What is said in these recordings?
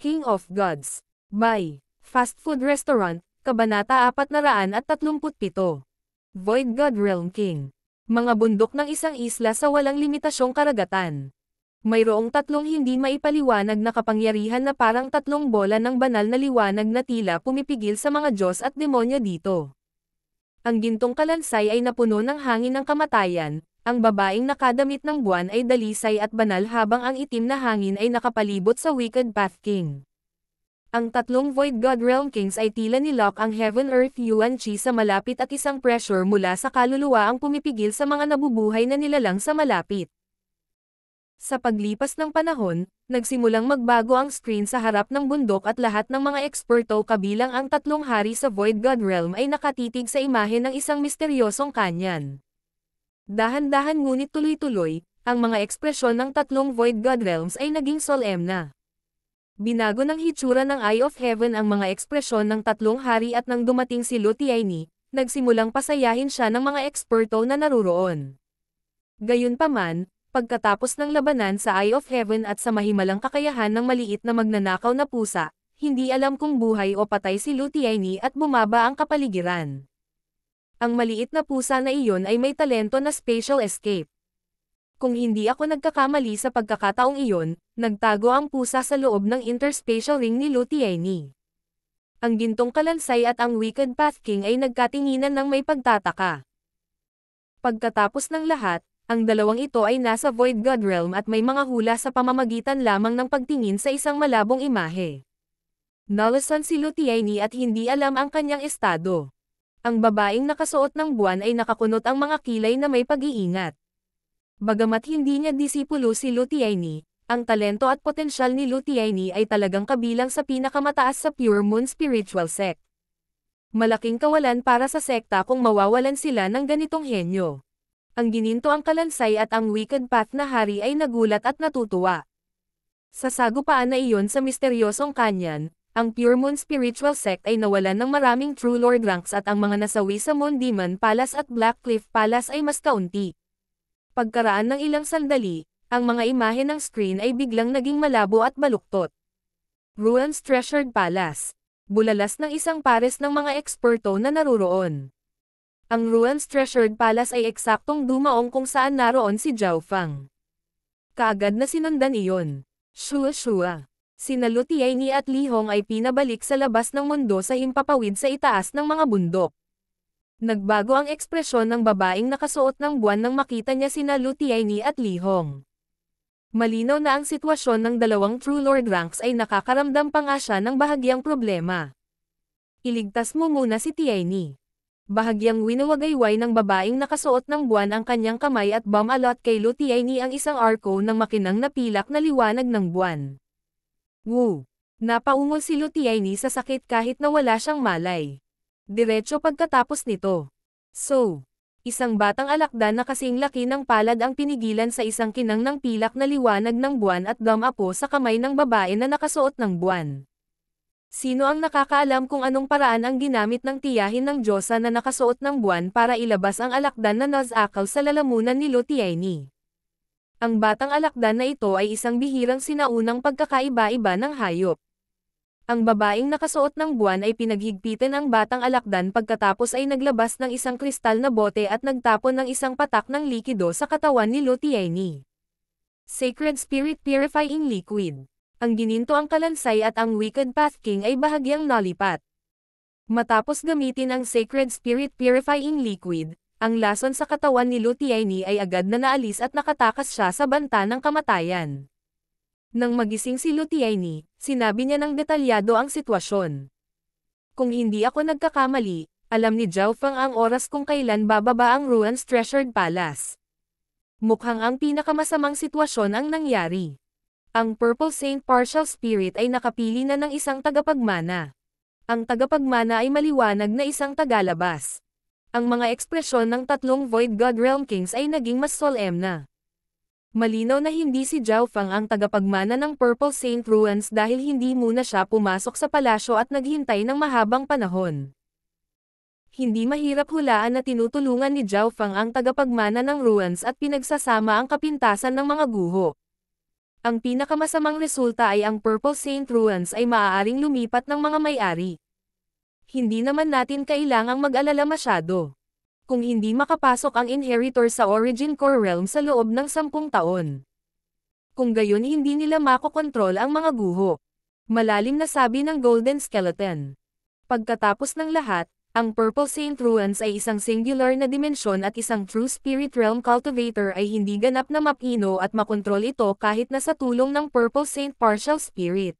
King of Gods. By Fast Food Restaurant, Kabanata 437. Void God Realm King. Mga bundok ng isang isla sa walang limitasyong karagatan. Mayroong tatlong hindi maipaliwanag na kapangyarihan na parang tatlong bola ng banal na liwanag na tila pumipigil sa mga Diyos at demonyo dito. Ang gintong kalansay ay napuno ng hangin ng kamatayan, ang babaeng nakadamit ng buwan ay dalisay at banal habang ang itim na hangin ay nakapalibot sa Wicked Path King. Ang tatlong Void God Realm Kings ay tila nilock ang Heaven Earth Yuan Chi sa malapit at isang pressure mula sa kaluluwa ang pumipigil sa mga nabubuhay na nilalang sa malapit. Sa paglipas ng panahon, nagsimulang magbago ang screen sa harap ng bundok at lahat ng mga eksperto kabilang ang tatlong hari sa Void God Realm ay nakatitig sa imahe ng isang misteryosong kanyan. Dahan-dahan ngunit tuloy-tuloy, ang mga ekspresyon ng tatlong Void God Realms ay naging solemna. Binago ng hitsura ng Eye of Heaven ang mga ekspresyon ng tatlong hari at nang dumating si Lutiaini, nagsimulang pasayahin siya ng mga eksperto na naruroon. Gayunpaman, pagkatapos ng labanan sa Eye of Heaven at sa mahimalang kakayahan ng maliit na magnanakaw na pusa, hindi alam kung buhay o patay si Lutiaini at bumaba ang kapaligiran. Ang maliit na pusa na iyon ay may talento na spatial escape. Kung hindi ako nagkakamali sa pagkakataong iyon, nagtago ang pusa sa loob ng interspatial ring ni Lutiaini. Ang gintong kalansay at ang Wicked Path King ay nagkatinginan ng may pagtataka. Pagkatapos ng lahat, ang dalawang ito ay nasa Void God Realm at may mga hula sa pamamagitan lamang ng pagtingin sa isang malabong imahe. Nalasan si Lutiaini at hindi alam ang kanyang estado. Ang babaeng nakasuot ng buwan ay nakakunot ang mga kilay na may pag-iingat. Bagamat hindi niya disipulo si Lutiaini, ang talento at potensyal ni Lutiaini ay talagang kabilang sa pinakamataas sa Pure Moon Spiritual Sect. Malaking kawalan para sa sekta kung mawawalan sila ng ganitong henyo. Ang gininto ang kalansay at ang Wicked Path na hari ay nagulat at natutuwa. Sa sagupaan na iyon sa misteryosong kanyan, ang Pure Moon Spiritual Sect ay nawalan ng maraming True Lord ranks at ang mga nasawi sa Moon Demon Palace at Black Cliff Palace ay mas kaunti. Pagkaraan ng ilang sandali, ang mga imahe ng screen ay biglang naging malabo at baluktot. Ruins Treasured Palace. Bulalas ng isang pares ng mga eksperto na naruroon. Ang Ruins Treasured Palace ay eksaktong dumaong kung saan naroon si Zhao Fang. Kaagad na sinundan iyon. Shua. Sina Lutiaini at Li Hong ay pinabalik sa labas ng mundo sa himpapawid sa itaas ng mga bundok. Nagbago ang ekspresyon ng babaeng nakasuot ng buwan nang makita niya sina Lutiaini at Li Hong. Malinaw na ang sitwasyon ng dalawang True Lord ranks ay nakakaramdam pa nga siya ng bahagyang problema. Iligtas mo muna si Tiaini. Bahagyang winawagayway ng babaeng nakasuot ng buwan ang kanyang kamay at bumalot kay Lutiaini ang isang arko ng makinang napilak na liwanag ng buwan. Woo! Napaungol si Lutiaini sa sakit kahit na wala siyang malay. Diretso pagkatapos nito. Isang batang alakdan na kasing laki ng palad ang pinigilan sa isang kinang ng pilak na liwanag ng buwan at dumapo sa kamay ng babae na nakasuot ng buwan. Sino ang nakakaalam kung anong paraan ang ginamit ng tiyahin ng Diyosa na nakasuot ng buwan para ilabas ang alakdan na nasakal sa lalamunan ni Lutiaini? Ang batang alakdan na ito ay isang bihirang sinaunang pagkakaiba-iba ng hayop. Ang babaeng nakasuot ng buwan ay pinaghigpitan ang batang alakdan pagkatapos ay naglabas ng isang kristal na bote at nagtapon ng isang patak ng likido sa katawan ni Lutiaini. Sacred Spirit Purifying Liquid. Ang gininto ang kalansay at ang Wicked Path King ay bahagyang nalipat. Matapos gamitin ang Sacred Spirit Purifying Liquid, ang lason sa katawan ni Lutiaini ay agad na naalis at nakatakas siya sa banta ng kamatayan. Nang magising si Lutiaini, sinabi niya ng detalyado ang sitwasyon. Kung hindi ako nagkakamali, alam ni Zhao Fang ang oras kung kailan bababa ang Ruins Treasured Palace. Mukhang ang pinakamasamang sitwasyon ang nangyari. Ang Purple Saint Partial Spirit ay nakapili na ng isang tagapagmana. Ang tagapagmana ay maliwanag na isang tagalabas. Ang mga ekspresyon ng tatlong Void God Realm Kings ay naging mas solemna. Malinaw na hindi si Zhao Fang ang tagapagmana ng Purple Saint Ruins dahil hindi muna siya pumasok sa palasyo at naghintay ng mahabang panahon. Hindi mahirap hulaan na tinutulungan ni Zhao Fang ang tagapagmana ng Ruins at pinagsasama ang kapintasan ng mga guho. Ang pinakamasamang resulta ay ang Purple Saint Ruins ay maaaring lumipat ng mga may-ari. Hindi naman natin kailangang mag-alala masyado. Kung hindi makapasok ang Inheritor sa Origin Core Realm sa loob ng 10 taon. Kung gayon hindi nila makokontrol ang mga guho. Malalim na sabi ng Golden Skeleton. Pagkatapos ng lahat, ang Purple Saint Ruins ay isang singular na dimensyon at isang True Spirit Realm Cultivator ay hindi ganap na mapino at makontrol ito kahit na sa tulong ng Purple Saint Partial Spirit.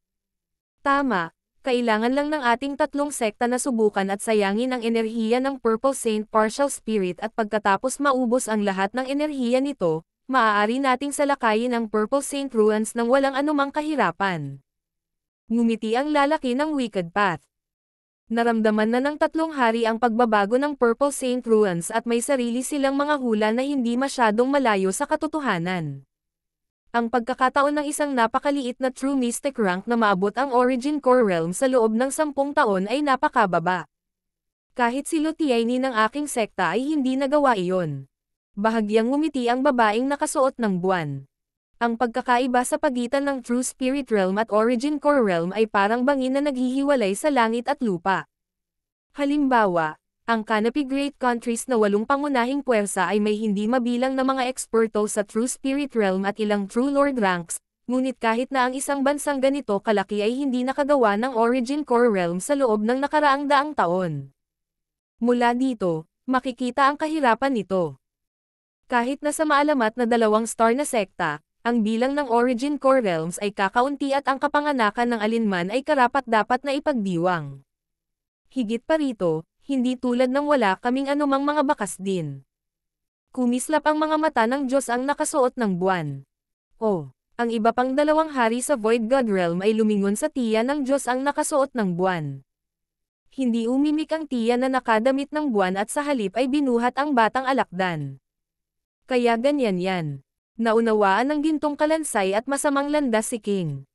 Tama, kailangan lang ng ating tatlong sekta na subukan at sayangin ang enerhiya ng Purple Saint Partial Spirit at pagkatapos maubos ang lahat ng enerhiya nito, maaari nating salakayin ang Purple Saint Ruins ng walang anumang kahirapan. Ngumiti ang lalaki ng Wicked Path. Naramdaman na ng tatlong hari ang pagbabago ng Purple Saint Ruins at may sarili silang mga hula na hindi masyadong malayo sa katotohanan. Ang pagkakataon ng isang napakaliit na True Mystic rank na maabot ang Origin Core Realm sa loob ng 10 taon ay napakababa. Kahit si Lutiaini ng aking sekta ay hindi nagawa iyon. Bahagyang ngumiti ang babaeng nakasuot ng buwan. Ang pagkakaiba sa pagitan ng True Spirit Realm at Origin Core Realm ay parang bangin na naghihiwalay sa langit at lupa. Halimbawa, ang Canopy Great Countries na 8 pangunahing puwersa ay may hindi mabilang na mga eksperto sa True Spirit Realm at ilang True Lord ranks, ngunit kahit na ang isang bansang ganito kalaki ay hindi nakagawa ng Origin Core Realm sa loob ng nakaraang daang taon. Mula dito, makikita ang kahirapan nito. Kahit na sa maalamat na 2-star na sekta, ang bilang ng Origin Core Realms ay kakaunti at ang kapanganakan ng alinman ay karapat-dapat na ipagdiwang. Higit pa rito, hindi tulad ng wala kaming anumang mga bakas din. Kumislap ang mga mata ng Diyos ang nakasuot ng buwan. Ang iba pang 2 hari sa Void God Realm ay lumingon sa tiya ng Diyos ang nakasuot ng buwan. Hindi umimik ang tiya na nakadamit ng buwan at sa halip ay binuhat ang batang alakdan. Kaya ganyan yan. Naunawaan ng gintong kalansay at masamang landas si King.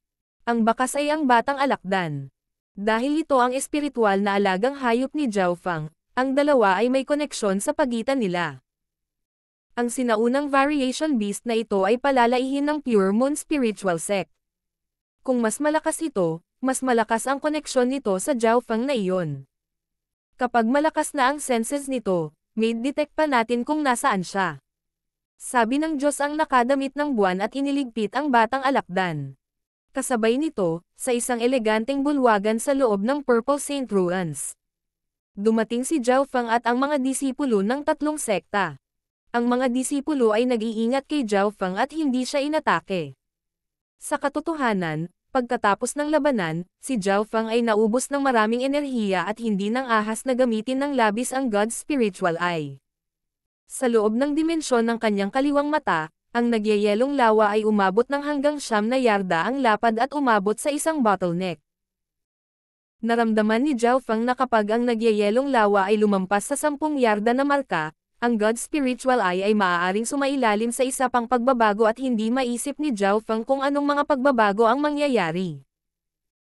Ang bakas ay ang batang alakdan. Dahil ito ang espiritual na alagang hayop ni Zhao Fang, ang dalawa ay may koneksyon sa pagitan nila. Ang sinaunang variation beast na ito ay palalaihin ng Pure Moon Spiritual Sect. Kung mas malakas ito, mas malakas ang koneksyon nito sa Zhao Fang na iyon. Kapag malakas na ang senses nito, may detect pa natin kung nasaan siya. Sabi ng Diyos ang nakadamit ng buwan at iniligpit ang batang alakdan. Kasabay nito, sa isang eleganteng bulwagan sa loob ng Purple Saint Ruins. Dumating si Zhao Fang at ang mga disipulo ng 3 sekta. Ang mga disipulo ay nag-iingat kay Zhao Fang at hindi siya inatake. Sa katotohanan, pagkatapos ng labanan, si Zhao Fang ay naubos ng maraming enerhiya at hindi nang ahas na gamitin ng labis ang God's Spiritual Eye. Sa loob ng dimensyon ng kanyang kaliwang mata, ang nagyayelong lawa ay umabot ng hanggang 9 yarda ang lapad at umabot sa isang bottleneck. Naramdaman ni Zhao Fang na kapag ang nagyayelong lawa ay lumampas sa 10 yarda na marka, ang God's Spiritual Eye ay maaaring sumailalim sa isa pang pagbabago at hindi maisip ni Zhao Fang kung anong mga pagbabago ang mangyayari.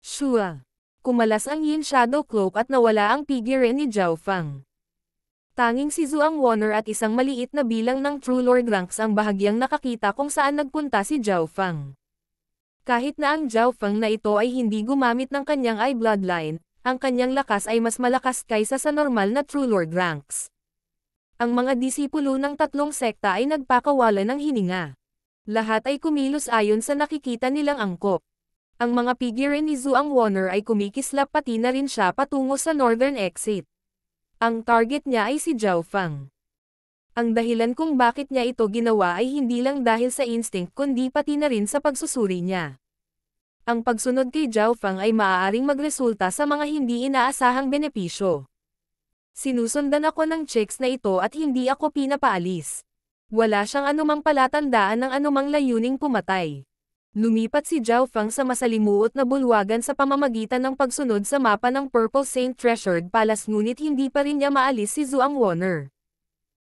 Shua! Kumalas ang Yin Shadow Cloak at nawala ang figure ni Zhao Fang. Tanging si Zhuang Wonner at isang maliit na bilang ng True Lord ranks ang bahagyang nakakita kung saan nagpunta si Zhao Fang. Kahit na ang Zhao Fang na ito ay hindi gumamit ng kanyang eye bloodline, ang kanyang lakas ay mas malakas kaysa sa normal na True Lord ranks. Ang mga disipulo ng 3 sekta ay nagpakawala ng hininga. Lahat ay kumilos ayon sa nakikita nilang angkop. Ang mga figure ni Zhuang Wonner ay kumikislap pati na rin siya patungo sa northern exit. Ang target niya ay si Zhao Fang. Ang dahilan kung bakit niya ito ginawa ay hindi lang dahil sa instinct kundi pati na rin sa pagsusuri niya. Ang pagsunod kay Zhao Fang ay maaaring magresulta sa mga hindi inaasahang benepisyo. Sinusundan ako ng chicks na ito at hindi ako pinapaalis. Wala siyang anumang palatandaan ng anumang layuning pumatay. Lumipat si Zhao Fang sa masalimuot na bulwagan sa pamamagitan ng pagsunod sa mapa ng Purple Saint Treasured Palace ngunit hindi pa rin niya maalis si Zhuang Wonner.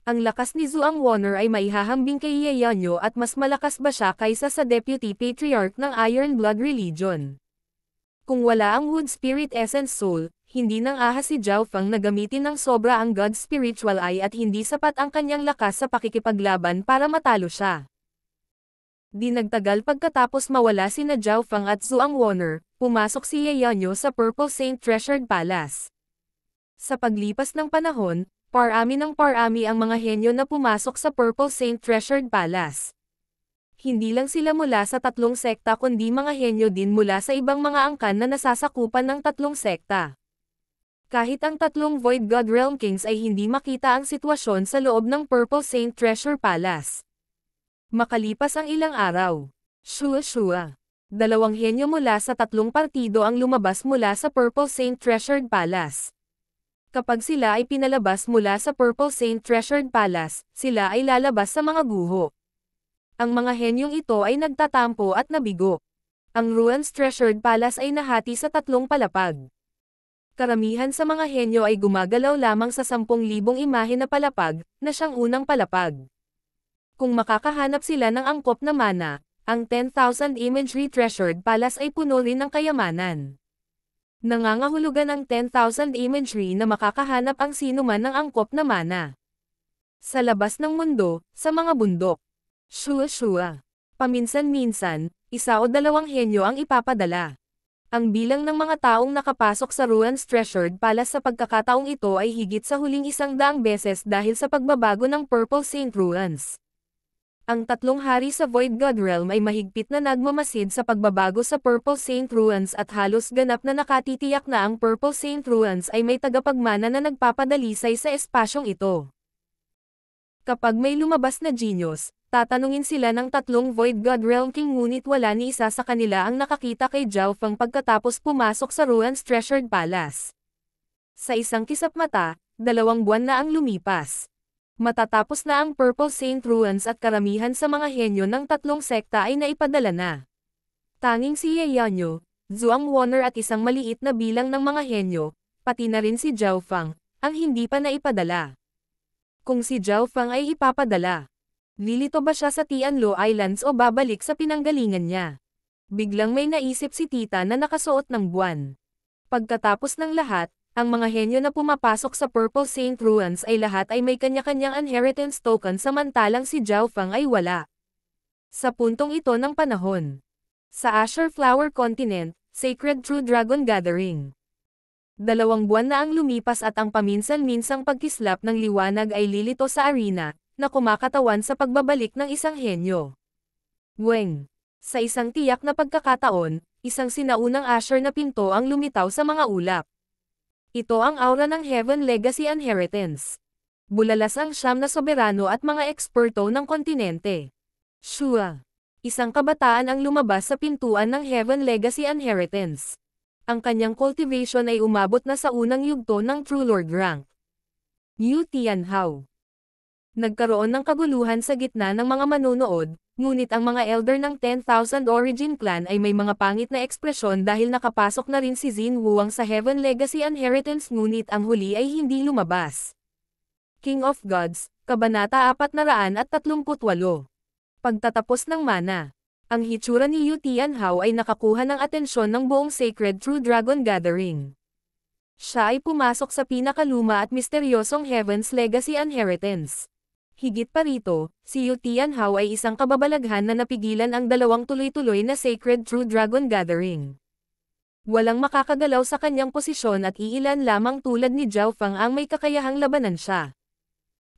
Ang lakas ni Zhuang Wonner ay maihahambing kay Ye Yanyo at mas malakas ba siya kaysa sa Deputy Patriarch ng Iron Blood Religion. Kung wala ang Wood Spirit Essence Soul, hindi nang ahas si Zhao Fang na gamitin ng sobra ang God's Spiritual Eye at hindi sapat ang kanyang lakas sa pakikipaglaban para matalo siya. Di nagtagal pagkatapos mawala sina Zhao Feng at Zhuang Wener, pumasok si Ye Yanyo sa Purple Saint Treasured Palace. Sa paglipas ng panahon, parami ng parami ang mga henyo na pumasok sa Purple Saint Treasured Palace. Hindi lang sila mula sa tatlong sekta kundi mga henyo din mula sa ibang mga angkan na nasasakupan ng tatlong sekta. Kahit ang tatlong Void God Realm Kings ay hindi makita ang sitwasyon sa loob ng Purple Saint Treasure Palace. Makalipas ang ilang araw, shua, dalawang henyo mula sa tatlong partido ang lumabas mula sa Purple Saint Treasured Palace. Kapag sila ay pinalabas mula sa Purple Saint Treasured Palace, sila ay lalabas sa mga guho. Ang mga henyong ito ay nagtatampo at nabigo. Ang Ruins Treasured Palace ay nahati sa tatlong palapag. Karamihan sa mga henyo ay gumagalaw lamang sa 10,000 imahe na palapag, na siyang unang palapag. Kung makakahanap sila ng angkop na mana, ang 10,000 Imagery Treasured Palace ay puno rin ng kayamanan. Nangangahulugan ang 10,000 imagery na makakahanap ang sinuman ng angkop na mana. Sa labas ng mundo, sa mga bundok. Shua. Paminsan-minsan, isa o dalawang henyo ang ipapadala. Ang bilang ng mga taong nakapasok sa Ruins Treasured Palace sa pagkakataong ito ay higit sa huling 100 beses dahil sa pagbabago ng Purple Saint Ruins. Ang tatlong hari sa Void God Realm ay mahigpit na nagmamasid sa pagbabago sa Purple Saint Ruins at halos ganap na nakatitiyak na ang Purple Saint Ruins ay may tagapagmana na nagpapadalisay sa espasyong ito. Kapag may lumabas na genius, tatanungin sila ng tatlong Void God Realm King ngunit wala ni isa sa kanila ang nakakita kay Zhao Feng pagkatapos pumasok sa Ruins Treasured Palace. Sa isang kisap mata, 2 buwan na ang lumipas. Matatapos na ang Purple Saint Ruins at karamihan sa mga henyo ng tatlong sekta ay naipadala na. Tanging si Ye Yanyo, Zhuang Wener at isang maliit na bilang ng mga henyo, pati na rin si Zhao Feng, ang hindi pa naipadala. Kung si Zhao Feng ay ipapadala, lilito ba siya sa Tianluo Islands o babalik sa pinanggalingan niya? Biglang may naisip si Tita na nakasuot ng buwan. Pagkatapos ng lahat, ang mga henyo na pumapasok sa Purple Saint Ruins ay lahat ay may kanya-kanyang inheritance token samantalang si Zhao Feng ay wala. Sa puntong ito ng panahon. Sa Azure Flower Continent, Sacred True Dragon Gathering. 2 buwan na ang lumipas at ang paminsan-minsang pagkislap ng liwanag ay lilito sa arena, na kumakatawan sa pagbabalik ng isang henyo. Weng. Sa isang tiyak na pagkakataon, isang sinaunang Azure na pinto ang lumitaw sa mga ulap. Ito ang aura ng Heaven Legacy Inheritance. Bulalas ang siyam na soberano at mga eksperto ng kontinente. Shua. Isang kabataan ang lumabas sa pintuan ng Heaven Legacy Inheritance. Ang kanyang cultivation ay umabot na sa unang yugto ng True Lord rank. Yu Tianhao. Nagkaroon ng kaguluhan sa gitna ng mga manonood, ngunit ang mga elder ng 10,000 Origin Clan ay may mga pangit na ekspresyon dahil nakapasok na rin si Xin Wuang sa Heaven Legacy Inheritance ngunit ang huli ay hindi lumabas. King of Gods, Kabanata 438. Pagtatapos ng mana. Ang hitsura ni Yu Tianhao ay nakakuha ng atensyon ng buong Sacred True Dragon Gathering. Siya ay pumasok sa pinakaluma at misteryosong Heaven's Legacy Inheritance. Higit pa rito, si Yu Tianhao ay isang kababalaghan na napigilan ang dalawang tuloy-tuloy na Sacred True Dragon Gathering. Walang makakagalaw sa kanyang posisyon at iilan lamang tulad ni Zhao Feng ang may kakayahang labanan siya.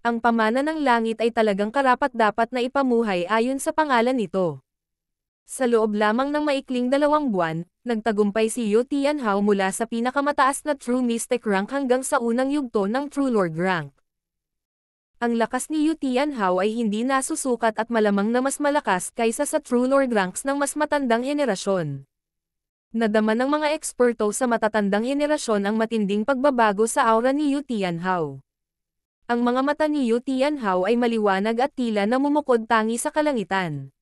Ang pamana ng langit ay talagang karapat-dapat na ipamuhay ayon sa pangalan nito. Sa loob lamang ng maikling 2 buwan, nagtagumpay si Yu Tianhao mula sa pinakamataas na True Mystic rank hanggang sa unang yugto ng True Lord rank. Ang lakas ni Yu Tianhao ay hindi nasusukat at malamang na mas malakas kaysa sa True Lord ranks ng mas matandang henerasyon. Nadama ng mga eksperto sa matatandang henerasyon ang matinding pagbabago sa aura ni Yu Tianhao. Ang mga mata ni Yu Tianhao ay maliwanag at tila namumukod tangi sa kalangitan.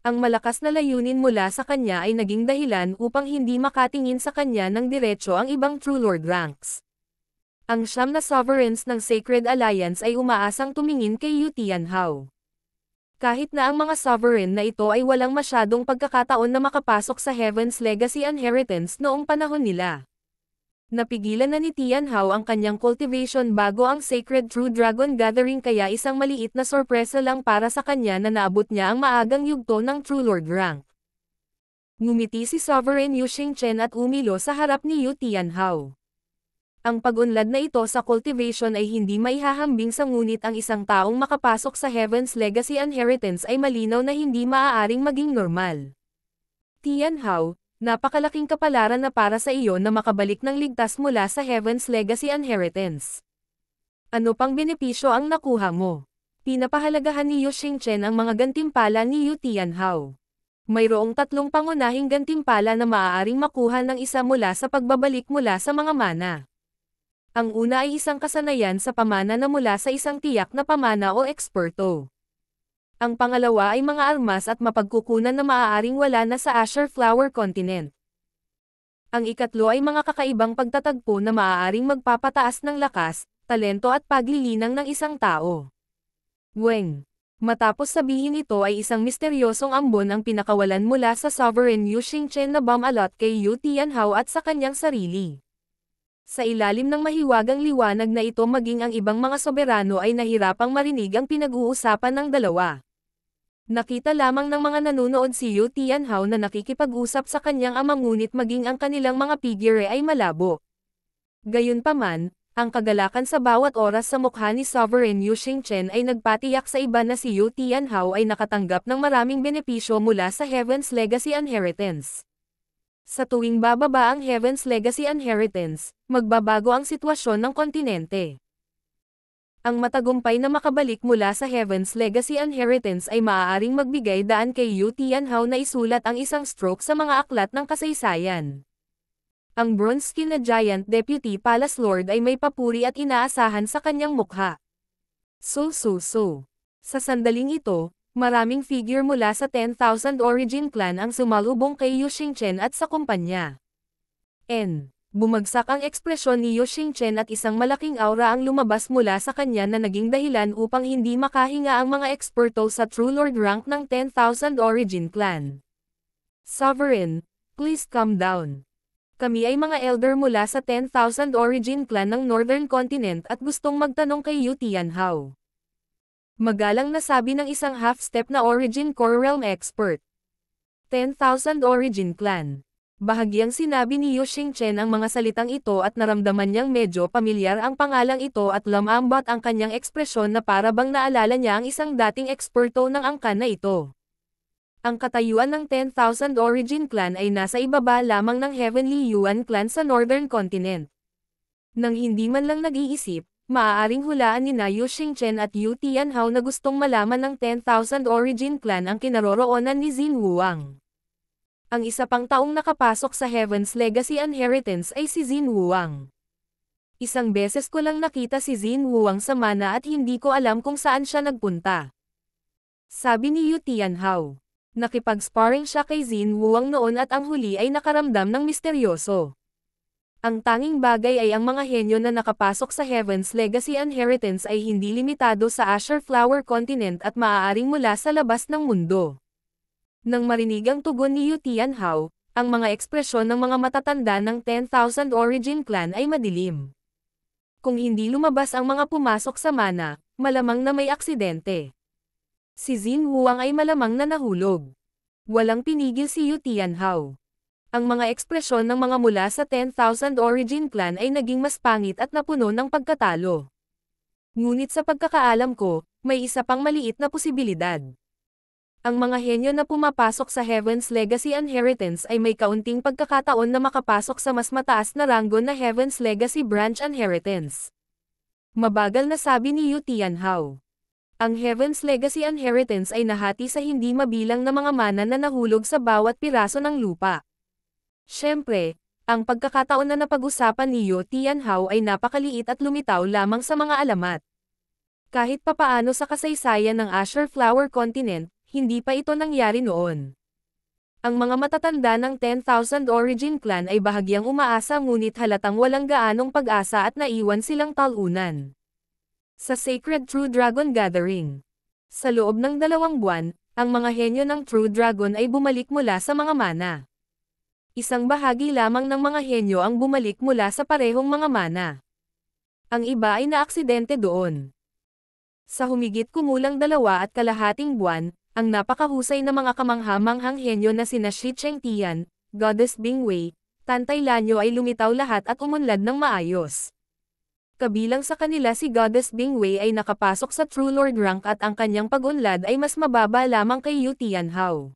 Ang malakas na layunin mula sa kanya ay naging dahilan upang hindi makatingin sa kanya ng diretso ang ibang True Lord ranks. Ang siyam na sovereigns ng Sacred Alliance ay umaasang tumingin kay Yu Tianhao. Kahit na ang mga sovereign na ito ay walang masyadong pagkakataon na makapasok sa Heaven's Legacy Inheritance noong panahon nila. Napigilan na ni Tianhao ang kanyang cultivation bago ang Sacred True Dragon Gathering kaya isang maliit na sorpresa lang para sa kanya na naabot niya ang maagang yugto ng True Lord rank. Ngumiti si Sovereign Yu Xingchen at umilo sa harap ni Yu Tianhao. Ang pag-unlad na ito sa cultivation ay hindi maihahambing sa ngunit ang isang taong makapasok sa Heaven's Legacy Inheritance ay malinaw na hindi maaaring maging normal. Tianhao, napakalaking kapalaran na para sa iyo na makabalik ng ligtas mula sa Heaven's Legacy Inheritance. Ano pang benepisyo ang nakuha mo? Pinapahalagahan ni Yu Xingchen ang mga gantimpala ni Yu Tianhao. Mayroong 3 pangunahing gantimpala na maaaring makuha ng isa mula sa pagbabalik mula sa mga mana. Ang una ay isang kasanayan sa pamana na mula sa isang tiyak na pamana o eksperto. Ang pangalawa ay mga armas at mapagkukunan na maaaring wala na sa Azure Flower Continent. Ang ikatlo ay mga kakaibang pagtatagpo na maaaring magpapataas ng lakas, talento at paglilinang ng isang tao. Weng. Matapos sabihin ito ay isang misteryosong ambon ang pinakawalan mula sa Sovereign Yu Xingchen na bumalot kay Yu Tianhao at sa kanyang sarili. Sa ilalim ng mahiwagang liwanag na ito maging ang ibang mga soberano ay nahirapang marinig ang pinag-uusapan ng dalawa. Nakita lamang ng mga nanonood si Yu Tianhao na nakikipag-usap sa kanyang ama ngunit maging ang kanilang mga figure ay malabo. Gayunpaman, ang kagalakan sa bawat oras sa mukha ni Sovereign Yu Xingchen ay nagpatiyak sa iba na si Yu Tianhao ay nakatanggap ng maraming benepisyo mula sa Heaven's Legacy Inheritance. Sa tuwing bababa ang Heaven's Legacy Inheritance, magbabago ang sitwasyon ng kontinente. Ang matagumpay na makabalik mula sa Heaven's Legacy Inheritance ay maaaring magbigay daan kay Yu Tianhao na isulat ang isang stroke sa mga aklat ng kasaysayan. Ang bronze skin na Giant Deputy Palace Lord ay may papuri at inaasahan sa kanyang mukha. So. Sa sandaling ito, maraming figure mula sa 10,000 Origin Clan ang sumalubong kay Yu Xingchen at sa kumpanya. Bumagsak ang ekspresyon ni Yu Xingchen at isang malaking aura ang lumabas mula sa kanya na naging dahilan upang hindi makahinga ang mga eksperto sa True Lord rank ng 10,000 Origin Clan. Sovereign, please calm down. Kami ay mga elder mula sa 10,000 Origin Clan ng Northern Continent at gustong magtanong kay Yu Tianhao. Magalang na sabi ng isang half-step na Origin Core Realm expert. 10,000 Origin Clan. Bahagyang sinabi ni Yu Xingchen ang mga salitang ito at naramdaman niyang medyo pamilyar ang pangalang ito at lumambot ang kanyang ekspresyon na para bang naalala niya ang isang dating eksperto ng angkan na ito. Ang katayuan ng 10,000 Origin Clan ay nasa ibaba lamang ng Heavenly Yuan Clan sa Northern Continent. Nang hindi man lang nag-iisip, maaaring hulaan ni Yu Xingchen at Yu Tianhao na gustong malaman ng 10,000 Origin Clan ang kinaroroonan ni Xin Wuang. Ang isa pang taong nakapasok sa Heaven's Legacy Inheritance ay si Xin Wuang. Isang beses ko lang nakita si Xin Wuang sa mana at hindi ko alam kung saan siya nagpunta. Sabi ni Yu Tianhao. Nakipag-sparring siya kay Xin Wuang noon at ang huli ay nakaramdam ng misteryoso. Ang tanging bagay ay ang mga henyo na nakapasok sa Heaven's Legacy Inheritance ay hindi limitado sa Azure Flower Continent at maaaring mula sa labas ng mundo. Nang marinig ang tugon ni Yu Tianhao, ang mga ekspresyon ng mga matatanda ng 10,000 Origin Clan ay madilim. Kung hindi lumabas ang mga pumasok sa mana, malamang na may aksidente. Si Xin Wuang ay malamang na nahulog. Walang pinigil si Yu Tianhao. Ang mga ekspresyon ng mga mula sa 10,000 Origin Clan ay naging mas pangit at napuno ng pagkatalo. Ngunit sa pagkakaalam ko, may isa pang maliit na posibilidad. Ang mga henyo na pumapasok sa Heaven's Legacy Inheritance ay may kaunting pagkakataon na makapasok sa mas mataas na ranggo na Heaven's Legacy Branch Inheritance. Mabagal na sabi ni Yu Tianhao. Ang Heaven's Legacy Inheritance ay nahati sa hindi mabilang na mga mana na nahulog sa bawat piraso ng lupa. Siyempre, ang pagkakataon na napag-usapan ni Yu Tianhao ay napakaliit at lumitaw lamang sa mga alamat. Kahit papaano sa kasaysayan ng Azure Flower Continent, hindi pa ito nangyari noon. Ang mga matatanda ng 10,000 Origin Clan ay bahagyang umaasa ngunit halatang walang gaanong pag-asa at naiwan silang talunan. Sa Sacred True Dragon Gathering. Sa loob ng 2 buwan, ang mga henyo ng True Dragon ay bumalik mula sa mga mana. isang bahagi lamang ng mga henyo ang bumalik mula sa parehong mga mana. Ang iba ay naaksidente doon. Sa humigit kumulang 2.5 buwan, ang napakahusay na mga kamangha-manghang henyo na sina Shi Chengtian, Goddess Bingwei, Tantay Lanyo ay lumitaw lahat at umunlad ng maayos. Kabilang sa kanila si Goddess Bingwei ay nakapasok sa True Lord rank at ang kanyang pag-unlad ay mas mababa lamang kay Yu Tianhao.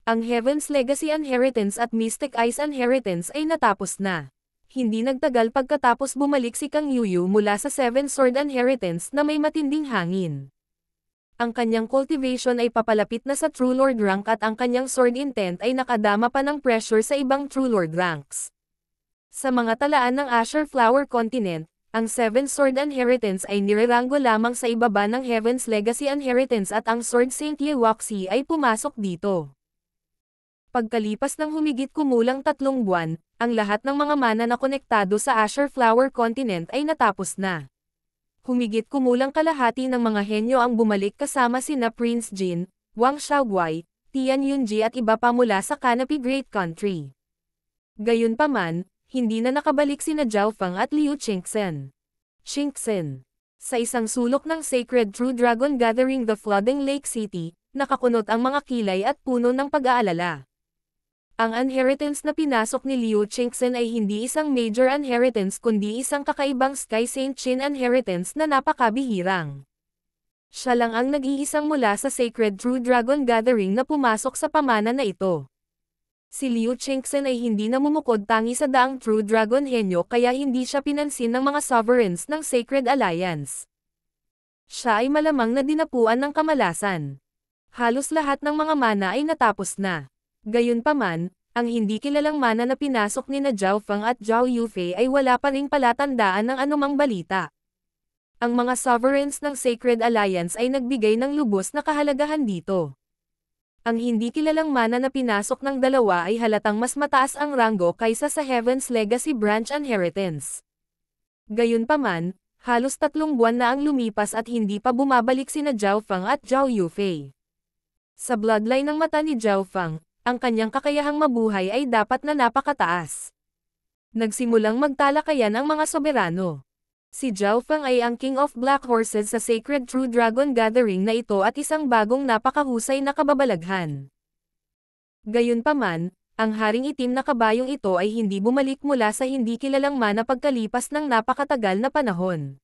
Ang Heaven's Legacy Inheritance at Mystic Eyes Inheritance ay natapos na. Hindi nagtagal pagkatapos bumalik si Kang Yuyu mula sa Seven Sword Inheritance na may matinding hangin. Ang kanyang cultivation ay papalapit na sa True Lord rank at ang kanyang sword intent ay nakadama pa ng pressure sa ibang True Lord ranks. Sa mga talaan ng Azure Flower Continent, ang Seven Sword Inheritance ay nireranggo lamang sa ibaba ng Heaven's Legacy Inheritance at ang Sword Saint Ye Wuxi ay pumasok dito. Pagkalipas ng humigit kumulang 3 buwan, ang lahat ng mga mana na konektado sa Azure Flower Continent ay natapos na. Humigit kumulang kalahati ng mga henyo ang bumalik kasama sina Prince Jin, Wang Xiaoguai, Tian Yunji at iba pa mula sa Canopy Great Country. Gayunpaman, hindi na nakabalik sina Zhao Feng at Liu Qingxen. Sa isang sulok ng Sacred True Dragon Gathering the Flooding Lake City, nakakunot ang mga kilay at puno ng pag-aalala. Ang inheritance na pinasok ni Liu Qingxen ay hindi isang major inheritance kundi isang kakaibang Sky Saint Qin inheritance na napakabihirang. Siya lang ang nag-iisang mula sa Sacred True Dragon Gathering na pumasok sa pamana na ito. Si Liu Qingxen ay hindi namumukod tangi sa daang True Dragon henyo kaya hindi siya pinansin ng mga sovereigns ng Sacred Alliance. Siya ay malamang na dinapuan ng kamalasan. Halos lahat ng mga mana ay natapos na. Gayunpaman, ang hindi kilalang mana na pinasok ni na Zhao Feng at Zhao Yufei ay wala pa ring palatandaan ng anumang balita. Ang mga sovereigns ng Sacred Alliance ay nagbigay ng lubos na kahalagahan dito. Ang hindi kilalang mana na pinasok ng dalawa ay halatang mas mataas ang ranggo kaysa sa Heaven's Legacy Branch Inheritance. Gayunpaman, halos 3 buwan na ang lumipas at hindi pa bumabalik sina Zhao Feng at Zhao Yufei. Sa bloodline ng mata ni Zhao Feng, ang kanyang kakayahang mabuhay ay dapat na napakataas. Nagsimulang magtalakayan ang mga soberano. Si Zhao Feng ay ang King of Black Horses sa Sacred True Dragon Gathering na ito at isang bagong napakahusay na kababalaghan. Gayunpaman, ang haring itim na kabayong ito ay hindi bumalik mula sa hindi kilalang mana pagkalipas ng napakatagal na panahon.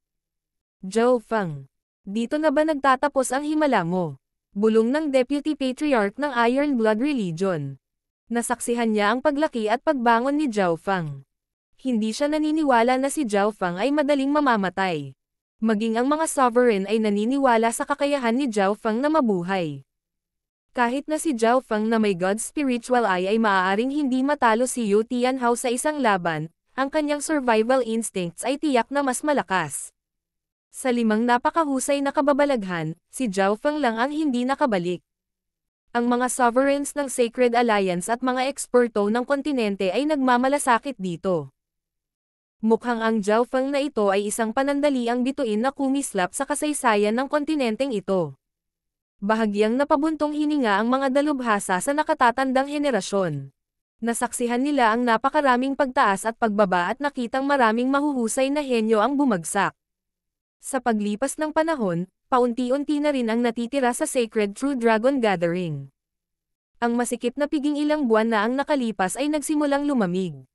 Zhao Feng, dito na ba nagtatapos ang himala mo? Bulong ng Deputy Patriarch ng Iron Blood Religion. Nasaksihan niya ang paglaki at pagbangon ni Zhao Feng. Hindi siya naniniwala na si Zhao Feng ay madaling mamamatay. Maging ang mga sovereign ay naniniwala sa kakayahan ni Zhao Feng na mabuhay. Kahit na si Zhao Feng na may God's Spiritual Eye ay maaaring hindi matalo si Yu Tianhao sa isang laban, ang kanyang survival instincts ay tiyak na mas malakas. Sa 5 napakahusay na kababalaghan, si Zhao Feng lang ang hindi nakabalik. Ang mga sovereigns ng Sacred Alliance at mga eksperto ng kontinente ay nagmamalasakit dito. Mukhang ang Zhao Feng na ito ay isang panandaliang bituin na kumislap sa kasaysayan ng kontinenteng ito. Bahagyang napabuntong hininga ang mga dalubhasa sa nakatatandang henerasyon. Nasaksihan nila ang napakaraming pagtaas at pagbaba at nakitang maraming mahuhusay na henyo ang bumagsak. Sa paglipas ng panahon, paunti-unti na rin ang natitira sa Sacred True Dragon Gathering. Ang masikip na piging ilang buwan na ang nakalipas ay nagsimulang lumamig.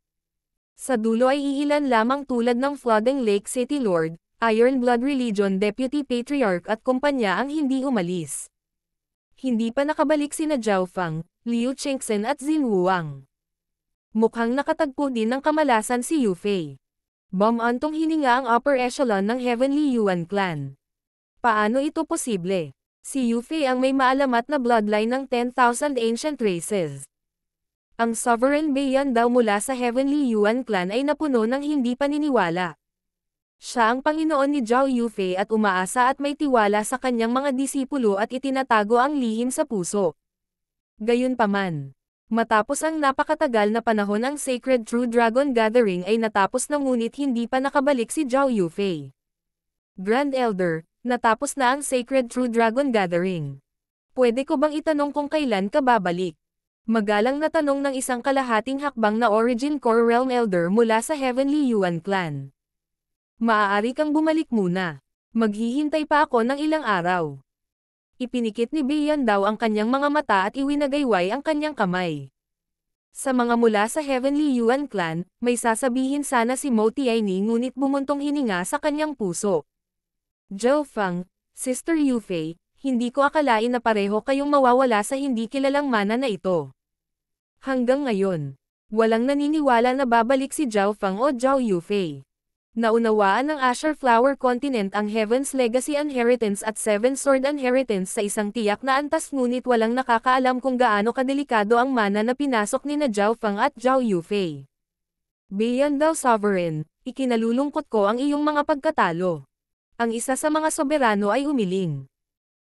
Sa dulo ay iilan lamang tulad ng Flooding Lake City Lord, Iron Blood Religion Deputy Patriarch at kumpanya ang hindi umalis. Hindi pa nakabalik sina Zhao Feng, Liu Qingxen at Xin Wuang. Mukhang nakatagpo din ng kamalasan si Yufei. Bumantong hininga ang upper echelon ng Heavenly Yuan clan. Paano ito posible? Si Yufei ang may maalamat na bloodline ng 10,000 ancient races. Ang Sovereign Beiyan daw mula sa Heavenly Yuan clan ay napuno ng hindi paniniwala. Siya ang Panginoon ni Zhao Yufei at umaasa at may tiwala sa kanyang mga disipulo at itinatago ang lihim sa puso. Gayunpaman, matapos ang napakatagal na panahon ang Sacred True Dragon Gathering ay natapos na ngunit hindi pa nakabalik si Zhao Yufei. Grand Elder, natapos na ang Sacred True Dragon Gathering. Pwede ko bang itanong kung kailan ka babalik? Magalang na tanong ng isang kalahating hakbang na Origin Core Realm Elder mula sa Heavenly Yuan Clan. Maaari kang bumalik muna. Maghihintay pa ako ng ilang araw. Ipinikit ni Bian daw ang kanyang mga mata at iwinagayway ang kanyang kamay. Sa mga mula sa Heavenly Yuan Clan, may sasabihin sana si Mo Tianyi ngunit bumuntong hininga sa kanyang puso. Zhou Feng, Sister Yufei, hindi ko akalain na pareho kayong mawawala sa hindi kilalang mana na ito. Hanggang ngayon, walang naniniwala na babalik si Zhou Feng o Zhou Yufei. Naunawaan ng Azure Flower Continent ang Heaven's Legacy Inheritance at Seven Sword Inheritance sa isang tiyak na antas ngunit walang nakakaalam kung gaano kadelikado ang mana na pinasok ni na Zhou Feng at Zhou Yufei. Beyond thou Sovereign, ikinalulungkot ko ang iyong mga pagkatalo. Ang isa sa mga soberano ay umiling.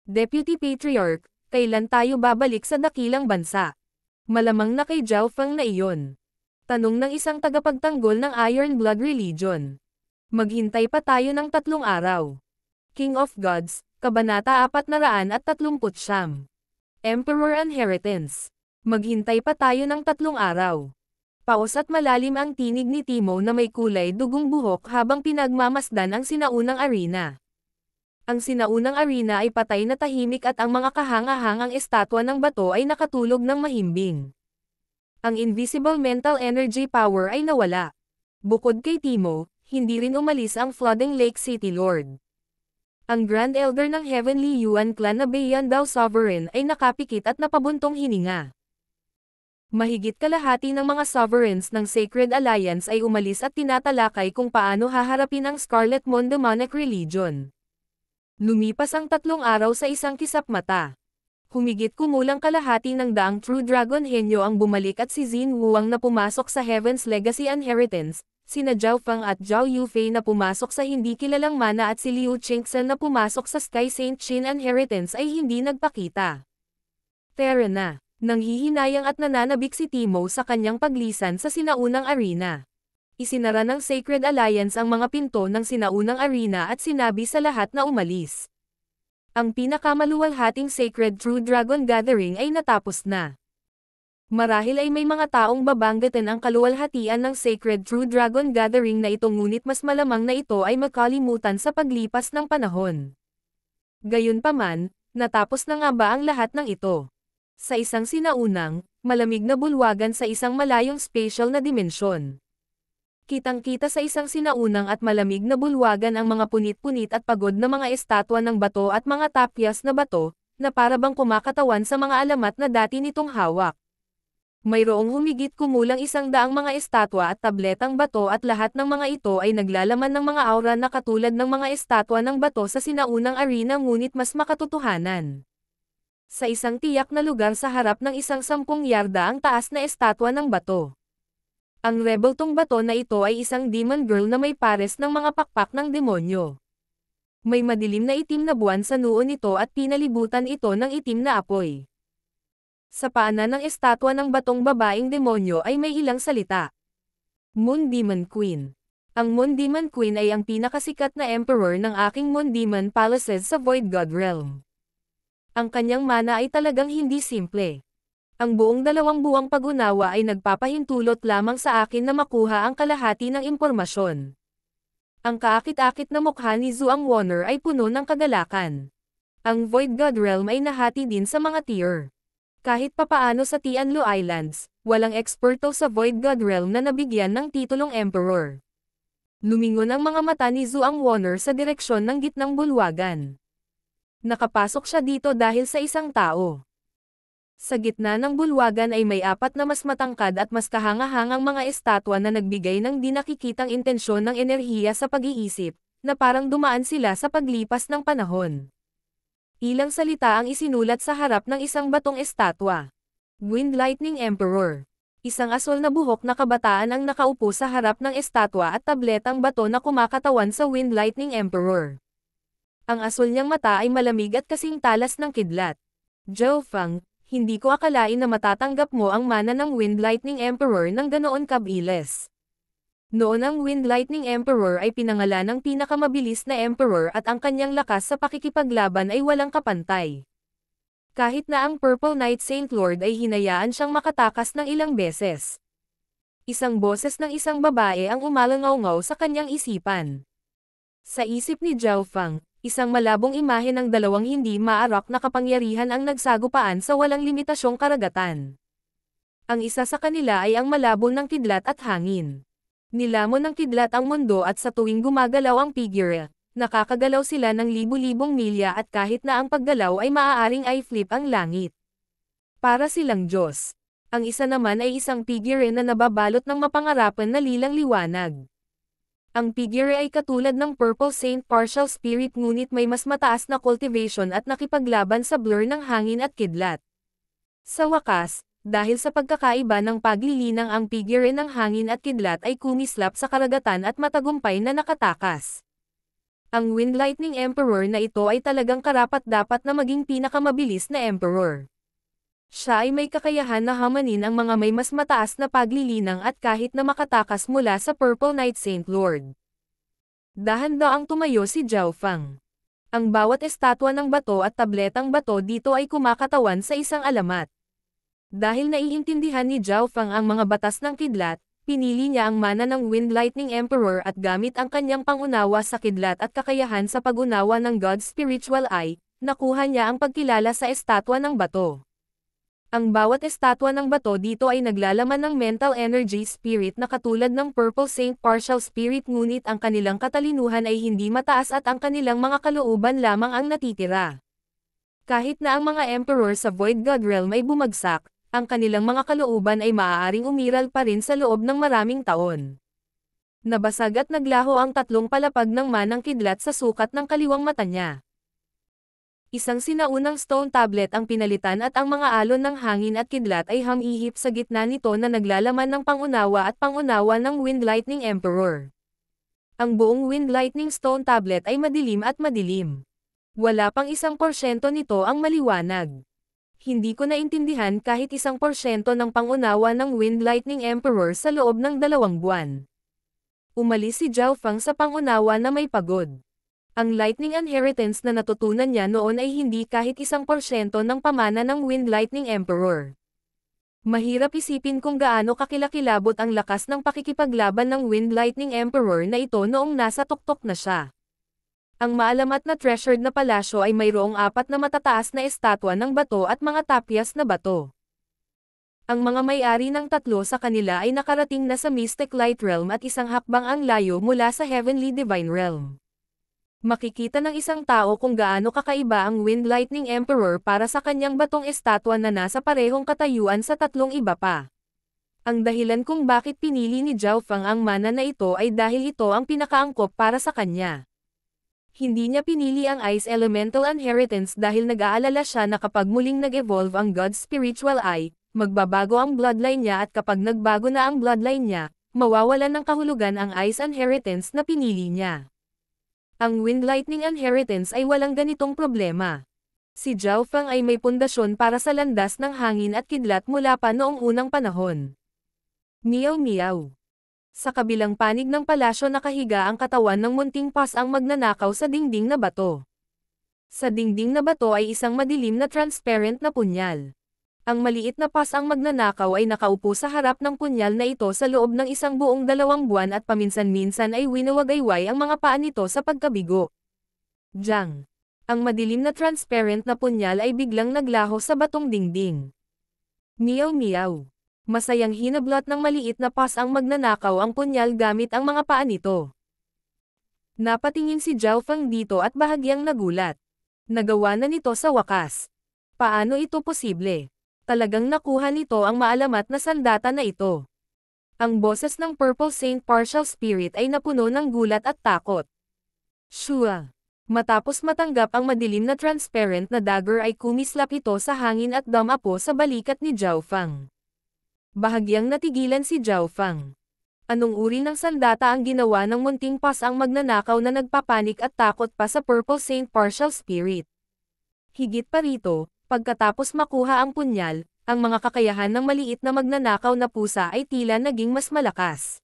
Deputy Patriarch, kailan tayo babalik sa dakilang bansa? Malamang na kay Zhou Feng na iyon. Tanong ng isang tagapagtanggol ng Iron Blood Religion. Maghintay pa tayo ng 3 araw. King of Gods, Kabanata 439. Emperor Inheritance. Maghintay pa tayo ng 3 araw. Paus at malalim ang tinig ni Timo na may kulay dugong buhok habang pinagmamasdan ang sinaunang arena. Ang sinaunang arena ay patay na tahimik at ang mga kahanga-hangang estatwa ng bato ay nakatulog ng mahimbing. Ang invisible mental energy power ay nawala. Bukod kay Timo, hindi rin umalis ang Flooding Lake City Lord. Ang Grand Elder ng Heavenly Yuan Clan na Beyond thou Sovereign ay nakapikit at napabuntong hininga. Mahigit kalahati ng mga sovereigns ng Sacred Alliance ay umalis at tinatalakay kung paano haharapin ang Scarlet Moon Demonic Religion. Lumipas ang 3 araw sa isang kisap mata. Humigit kumulang kalahati ng daang True Dragon Henyo ang bumalik at si Xin Wuang na pumasok sa Heaven's Legacy Inheritance, sina Zhou Feng at Zhou Yufei na pumasok sa hindi kilalang mana at si Liu Qingxen na pumasok sa Sky Saint Qin Inheritance ay hindi nagpakita. Tara na, nanghihinayang at nananabik si Timo sa kanyang paglisan sa sinaunang arena. Isinara ng Sacred Alliance ang mga pinto ng sinaunang arena at sinabi sa lahat na umalis. Ang pinakamaluwalhating Sacred True Dragon Gathering ay natapos na. Marahil ay may mga taong babanggitin ang kaluwalhatian ng Sacred True Dragon Gathering na ito ngunit mas malamang na ito ay makalimutan sa paglipas ng panahon. Gayunpaman, natapos na nga ba ang lahat ng ito? Sa isang sinaunang, malamig na bulwagan sa isang malayong spatial na dimensyon. Kitang-kita sa isang sinaunang at malamig na bulwagan ang mga punit-punit at pagod na mga estatwa ng bato at mga tapyas na bato, na parabang kumakatawan sa mga alamat na dati nitong hawak. Mayroong humigit kumulang 100 mga estatwa at tabletang bato at lahat ng mga ito ay naglalaman ng mga aura na katulad ng mga estatwa ng bato sa sinaunang arena ngunit mas makatotohanan. Sa isang tiyak na lugar sa harap ng isang 10 yarda ang taas na estatwa ng bato. Ang rebeltong bato na ito ay isang demon girl na may pares ng mga pakpak ng demonyo. May madilim na itim na buwan sa noo nito at pinalibutan ito ng itim na apoy. Sa paanan ng estatwa ng batong babaeng demonyo ay may ilang salita. Moon Demon Queen. Ang Moon Demon Queen ay ang pinakasikat na emperor ng aking Moon Demon Palaces sa Void God Realm. Ang kanyang mana ay talagang hindi simple. Ang buong 2 buwang pag-unawa ay nagpapahintulot lamang sa akin na makuha ang kalahati ng impormasyon. Ang kaakit-akit na mukha ni Zhuang Wonner ay puno ng kagalakan. Ang Void God Realm ay nahati din sa mga tier. Kahit papaano sa Tianlu Islands, walang eksperto sa Void God Realm na nabigyan ng titulong Emperor. Lumingon ang mga mata ni Zhuang Wonner sa direksyon ng gitnang bulwagan. Nakapasok siya dito dahil sa isang tao. Sa gitna ng bulwagan ay may 4 na mas matangkad at mas kahanga-hangang mga estatwa na nagbigay ng di nakikitang intensyon ng enerhiya sa pag-iisip, na parang dumaan sila sa paglipas ng panahon. Ilang salita ang isinulat sa harap ng isang batong estatwa. Wind Lightning Emperor. Isang aswal na buhok na kabataan ang nakaupo sa harap ng estatwa at tabletang bato na kumakatawan sa Wind Lightning Emperor. Ang aswal niyang mata ay malamig at kasing talas ng kidlat. Zhou Feng, hindi ko akalain na matatanggap mo ang mana ng Wind Lightning Emperor ng ganoon kabilis. Noon ang Wind Lightning Emperor ay pinangalan ng pinakamabilis na emperor at ang kanyang lakas sa pakikipaglaban ay walang kapantay. Kahit na ang Purple Knight Saint Lord ay hinayaan siyang makatakas ng ilang beses. Isang boses ng isang babae ang umalangaw-ngaw sa kanyang isipan. Sa isip ni Zhao Feng, isang malabong imahe ng dalawang hindi maarak na kapangyarihan ang nagsagupaan sa walang limitasyong karagatan. Ang isa sa kanila ay ang malabo ng kidlat at hangin. Nilamon ng kidlat ang mundo at sa tuwing gumagalaw ang figure, nakakagalaw sila ng libu-libong milya at kahit na ang paggalaw ay maaaring i-flip ang langit. Para silang Diyos. Ang isa naman ay isang figure na nababalot ng mapangarapan na lilang liwanag. Ang figure ay katulad ng Purple Saint Partial Spirit ngunit may mas mataas na cultivation at nakipaglaban sa blur ng hangin at kidlat. Sa wakas, dahil sa pagkakaiba ng paglilinang ang figure ng hangin at kidlat ay kumislap sa karagatan at matagumpay na nakatakas. Ang Wind Lightning Emperor na ito ay talagang karapat-dapat na maging pinakamabilis na emperor. Siya ay may kakayahan na hamanin ang mga may mas mataas na paglilinang at kahit na makatakas mula sa Purple Knight Saint Lord. Dahan-daang tumayo si Zhao Feng. Ang bawat estatwa ng bato at tabletang bato dito ay kumakatawan sa isang alamat. Dahil naiintindihan ni Zhao Feng ang mga batas ng kidlat, pinili niya ang mana ng Wind Lightning Emperor at gamit ang kanyang pangunawa sa kidlat at kakayahan sa pag-unawa ng God's Spiritual Eye, nakuha niya ang pagkilala sa estatwa ng bato. Ang bawat estatwa ng bato dito ay naglalaman ng mental energy spirit na katulad ng Purple Saint Partial Spirit ngunit ang kanilang katalinuhan ay hindi mataas at ang kanilang mga kalooban lamang ang natitira. Kahit na ang mga emperor sa Void God Realm ay bumagsak, ang kanilang mga kalooban ay maaaring umiral pa rin sa loob ng maraming taon. Nabasag at naglaho ang tatlong palapag ng manang kidlat sa sukat ng kaliwang mata niya. Isang sinaunang stone tablet ang pinalitan at ang mga alon ng hangin at kidlat ay humihip sa gitna nito na naglalaman ng pangunawa at pangunawa ng Wind Lightning Emperor. Ang buong Wind Lightning Stone Tablet ay madilim at madilim. Wala pang 1% nito ang maliwanag. Hindi ko naintindihan kahit 1% ng pangunawa ng Wind Lightning Emperor sa loob ng 2 buwan. Umalis si Zhao Feng sa pangunawa na may pagod. Ang lightning inheritance na natutunan niya noon ay hindi kahit 1% ng pamana ng Wind Lightning Emperor. Mahirap isipin kung gaano kakilakilabot ang lakas ng pakikipaglaban ng Wind Lightning Emperor na ito noong nasa tuktok na siya. Ang maalamat na treasured na palasyo ay mayroong 4 na matataas na estatwa ng bato at mga tapyas na bato. Ang mga may-ari ng 3 sa kanila ay nakarating na sa Mystic Light Realm at isang hakbang ang layo mula sa Heavenly Divine Realm. Makikita ng isang tao kung gaano kakaiba ang Wind Lightning Emperor para sa kanyang batong estatwa na nasa parehong katayuan sa 3 iba pa. Ang dahilan kung bakit pinili ni Zhao Feng ang mana na ito ay dahil ito ang pinakaangkop para sa kanya. Hindi niya pinili ang Ice Elemental Inheritance dahil nag-aalala siya na kapag muling nag-evolve ang God's Spiritual Eye, magbabago ang bloodline niya at kapag nagbago na ang bloodline niya, mawawalan ng kahulugan ang Ice Inheritance na pinili niya. Ang Wind Lightning Inheritance ay walang ganitong problema. Si Zhao Feng ay may pundasyon para sa landas ng hangin at kidlat mula pa noong unang panahon. Meow meow. Sa kabilang panig ng palasyo nakahiga ang katawan ng munting pas ang magnanakaw sa dingding na bato. Sa dingding na bato ay isang madilim na transparent na punyal. Ang maliit na pas ang magnanakaw ay nakaupo sa harap ng punyal na ito sa loob ng isang buong 2 buwan at paminsan-minsan ay winawagayway ang mga paa nito sa pagkabigo. Jang. Ang madilim na transparent na punyal ay biglang naglaho sa batong dingding. Meow meow. Masayang hinablot ng maliit na pas ang magnanakaw ang punyal gamit ang mga paa nito. Napatingin si Zhao Feng dito at bahagyang nagulat. Nagawa na nito sa wakas. Paano ito posible? Talagang nakuha nito ang maalamat na sandata na ito. Ang boses ng Purple Saint Partial Spirit ay napuno ng gulat at takot. Shua. Matapos matanggap ang madilim na transparent na dagger ay kumislap ito sa hangin at dumapo sa balikat ni Zhao Feng. Bahagyang natigilan si Zhao Feng. Anong uri ng sandata ang ginawa ng munting pas ang magnanakaw na nagpapanik at takot pa sa Purple Saint Partial Spirit? Higit pa rito, pagkatapos makuha ang punyal, ang mga kakayahan ng maliit na magnanakaw na pusa ay tila naging mas malakas.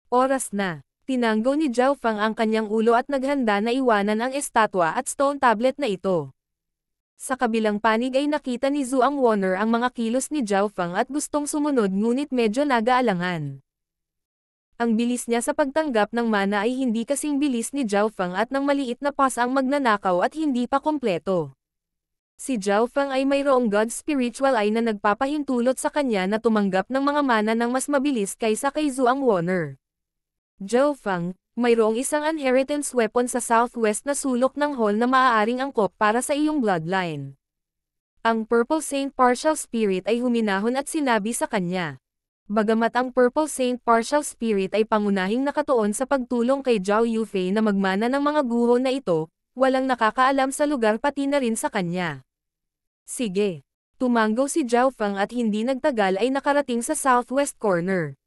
Oras na. Tinanggo ni Zhao Feng ang kanyang ulo at naghanda na iwanan ang estatwa at stone tablet na ito. Sa kabilang panig ay nakita ni Zhuang Wonner ang mga kilos ni Zhao Feng at gustong sumunod ngunit medyo nag-aalangan. Ang bilis niya sa pagtanggap ng mana ay hindi kasing bilis ni Zhao Feng at ng maliit na pas ang magnanakaw at hindi pa kompleto. Si Zhao Feng ay mayroong God Spiritual Eye na nagpapahintulot sa kanya na tumanggap ng mga mana ng mas mabilis kaysa kay Zhuang Wonner. Zhao Feng, mayroong isang inheritance weapon sa southwest na sulok ng hall na maaaring angkop para sa iyong bloodline. Ang Purple Saint Partial Spirit ay huminahon at sinabi sa kanya. Bagamat ang Purple Saint Partial Spirit ay pangunahing nakatuon sa pagtulong kay Zhao Yufei na magmana ng mga guho na ito, walang nakakaalam sa lugar pati na rin sa kanya. Sige. Tumanggo si Zhao Feng at hindi nagtagal ay nakarating sa southwest corner.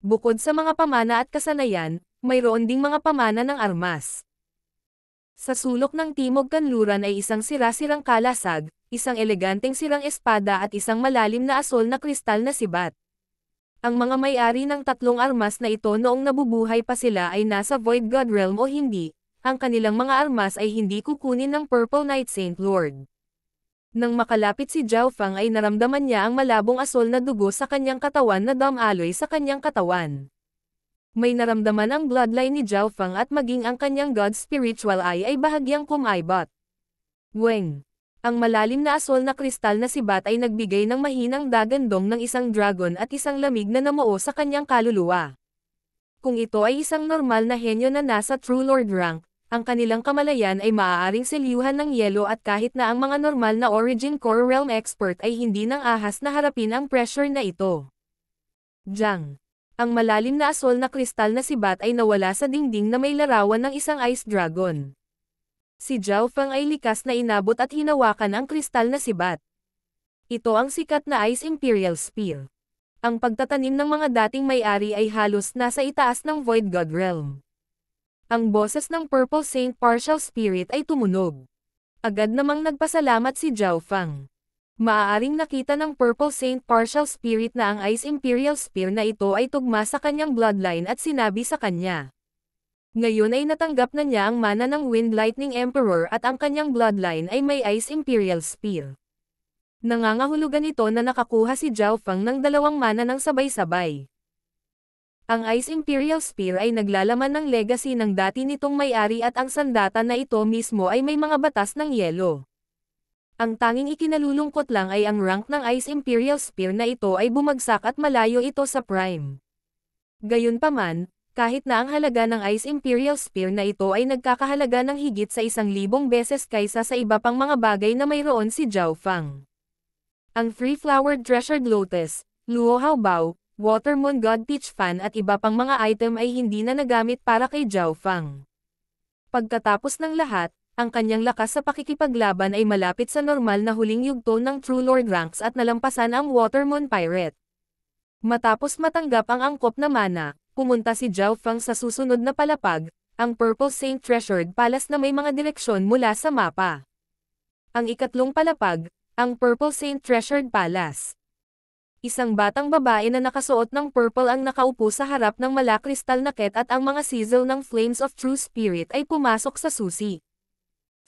Bukod sa mga pamana at kasanayan, mayroon ding mga pamana ng armas. Sa sulok ng Timog Kanluran ay isang sira-sirang kalasag, isang eleganteng sirang espada at isang malalim na asol na kristal na sibat. Ang mga may-ari ng tatlong armas na ito noong nabubuhay pa sila ay nasa Void God Realm o hindi, ang kanilang mga armas ay hindi kukunin ng Purple Knight Saint Lord. Nang makalapit si Zhao Feng ay naramdaman niya ang malabong asol na dugo sa kanyang katawan na damaloy sa kanyang katawan. May naramdaman ang bloodline ni Zhao Feng at maging ang kanyang God Spiritual Eye ay bahagyang kumaibot. Weng! Ang malalim na asol na kristal na sibat ay nagbigay ng mahinang dagandong ng isang dragon at isang lamig na namuo sa kanyang kaluluwa. Kung ito ay isang normal na henyo na nasa True Lord rank, ang kanilang kamalayan ay maaaring selyuhan ng yelo at kahit na ang mga normal na Origin Core Realm expert ay hindi nang ahas na harapin ang pressure na ito. Jang. Ang malalim na asol na kristal na sibat ay nawala sa dingding na may larawan ng isang ice dragon. Si Zhao Feng ay likas na inabot at hinawakan ang kristal na sibat. Ito ang sikat na Ice Imperial Spear. Ang pagtatanim ng mga dating may-ari ay halos nasa itaas ng Void God Realm. Ang boses ng Purple Saint Partial Spirit ay tumunog. Agad namang nagpasalamat si Zhao Feng. Maaaring nakita ng Purple Saint Partial Spirit na ang Ice Imperial Spear na ito ay tugma sa kanyang bloodline at sinabi sa kanya. Ngayon ay natanggap na niya ang mana ng Wind Lightning Emperor at ang kanyang bloodline ay may Ice Imperial Spear. Nangangahulugan ito na nakakuha si Zhao Feng ng dalawang mana ng sabay-sabay. Ang Ice Imperial Spear ay naglalaman ng legacy ng dati nitong may-ari at ang sandata na ito mismo ay may mga batas ng yelo. Ang tanging ikinalulungkot lang ay ang rank ng Ice Imperial Spear na ito ay bumagsak at malayo ito sa prime. Gayunpaman, kahit na ang halaga ng Ice Imperial Spear na ito ay nagkakahalaga ng higit sa 1,000 beses kaysa sa iba pang mga bagay na mayroon si Zhao Feng. Ang Three-Flowered Treasured Lotus, Luo Hao Bao, Water Moon God Peach Fan at iba pang mga item ay hindi na nagamit para kay Zhao Feng. Pagkatapos ng lahat, ang kanyang lakas sa pakikipaglaban ay malapit sa normal na huling yugto ng True Lord ranks at nalampasan ang Water Moon Pirate. Matapos matanggap ang angkop na mana, pumunta si Zhao Feng sa susunod na palapag, ang Purple Saint Treasured Palace na may mga direksyon mula sa mapa. Ang ikatlong palapag, ang Purple Saint Treasured Palace. Isang batang babae na nakasuot ng purple ang nakaupo sa harap ng malakristal na ket at ang mga sizzle ng Flames of True Spirit ay pumasok sa susi.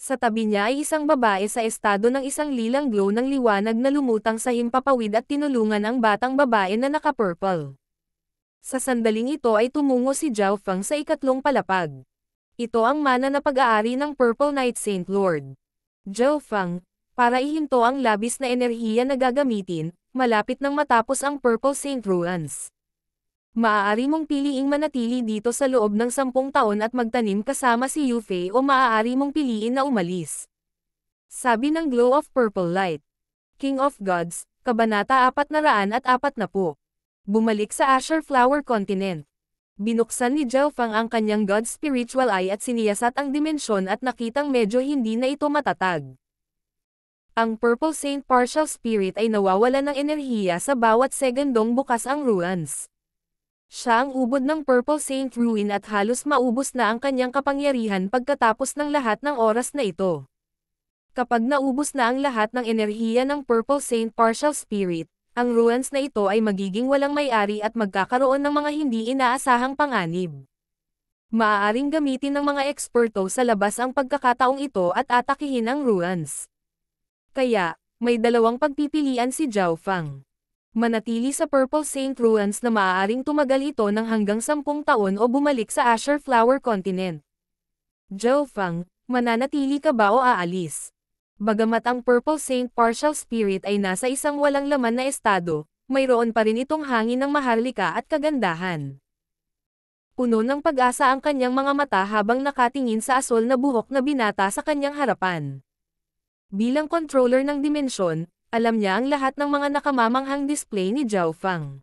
Sa tabi niya ay isang babae sa estado ng isang lilang glow ng liwanag na lumutang sa himpapawid at tinulungan ang batang babae na naka-purple. Sa sandaling ito ay tumungo si Zhao Feng sa ikatlong palapag. Ito ang mana na pag-aari ng Purple Knight Saint Lord. Zhao Feng, para ihinto ang labis na enerhiya na gagamitin, malapit nang matapos ang Purple Saint Ruins. Maaari mong piliing manatili dito sa loob ng 10 taon at magtanim kasama si Yufei o maaari mong piliin na umalis. Sabi ng Glow of Purple Light. King of Gods, Kabanata 440. Bumalik sa Azure Flower Continent. Binuksan ni Zhao Feng ang kanyang God Spiritual Eye at siniyasat ang dimensyon at nakitang medyo hindi na ito matatag. Ang Purple Saint Partial Spirit ay nawawalan ng enerhiya sa bawat segundong bukas ang ruins. Siya ang ubod ng Purple Saint Ruin at halos maubos na ang kanyang kapangyarihan pagkatapos ng lahat ng oras na ito. Kapag naubos na ang lahat ng enerhiya ng Purple Saint Partial Spirit, ang ruins na ito ay magiging walang may-ari at magkakaroon ng mga hindi inaasahang panganib. Maaaring gamitin ng mga eksperto sa labas ang pagkakataong ito at atakihin ang ruins. Kaya, may dalawang pagpipilian si Zhao Fang. Manatili sa Purple Saint Ruins na maaaring tumagal ito ng hanggang 10 taon o bumalik sa Azure Flower Continent. Zhao Fang, mananatili ka ba o aalis? Bagamat ang Purple Saint Partial Spirit ay nasa isang walang laman na estado, mayroon pa rin itong hangin ng maharlika at kagandahan. Puno ng pag-asa ang kanyang mga mata habang nakatingin sa asol na buhok na binata sa kanyang harapan. Bilang controller ng dimensyon, alam niya ang lahat ng mga nakamamanghang display ni Zhao Fang.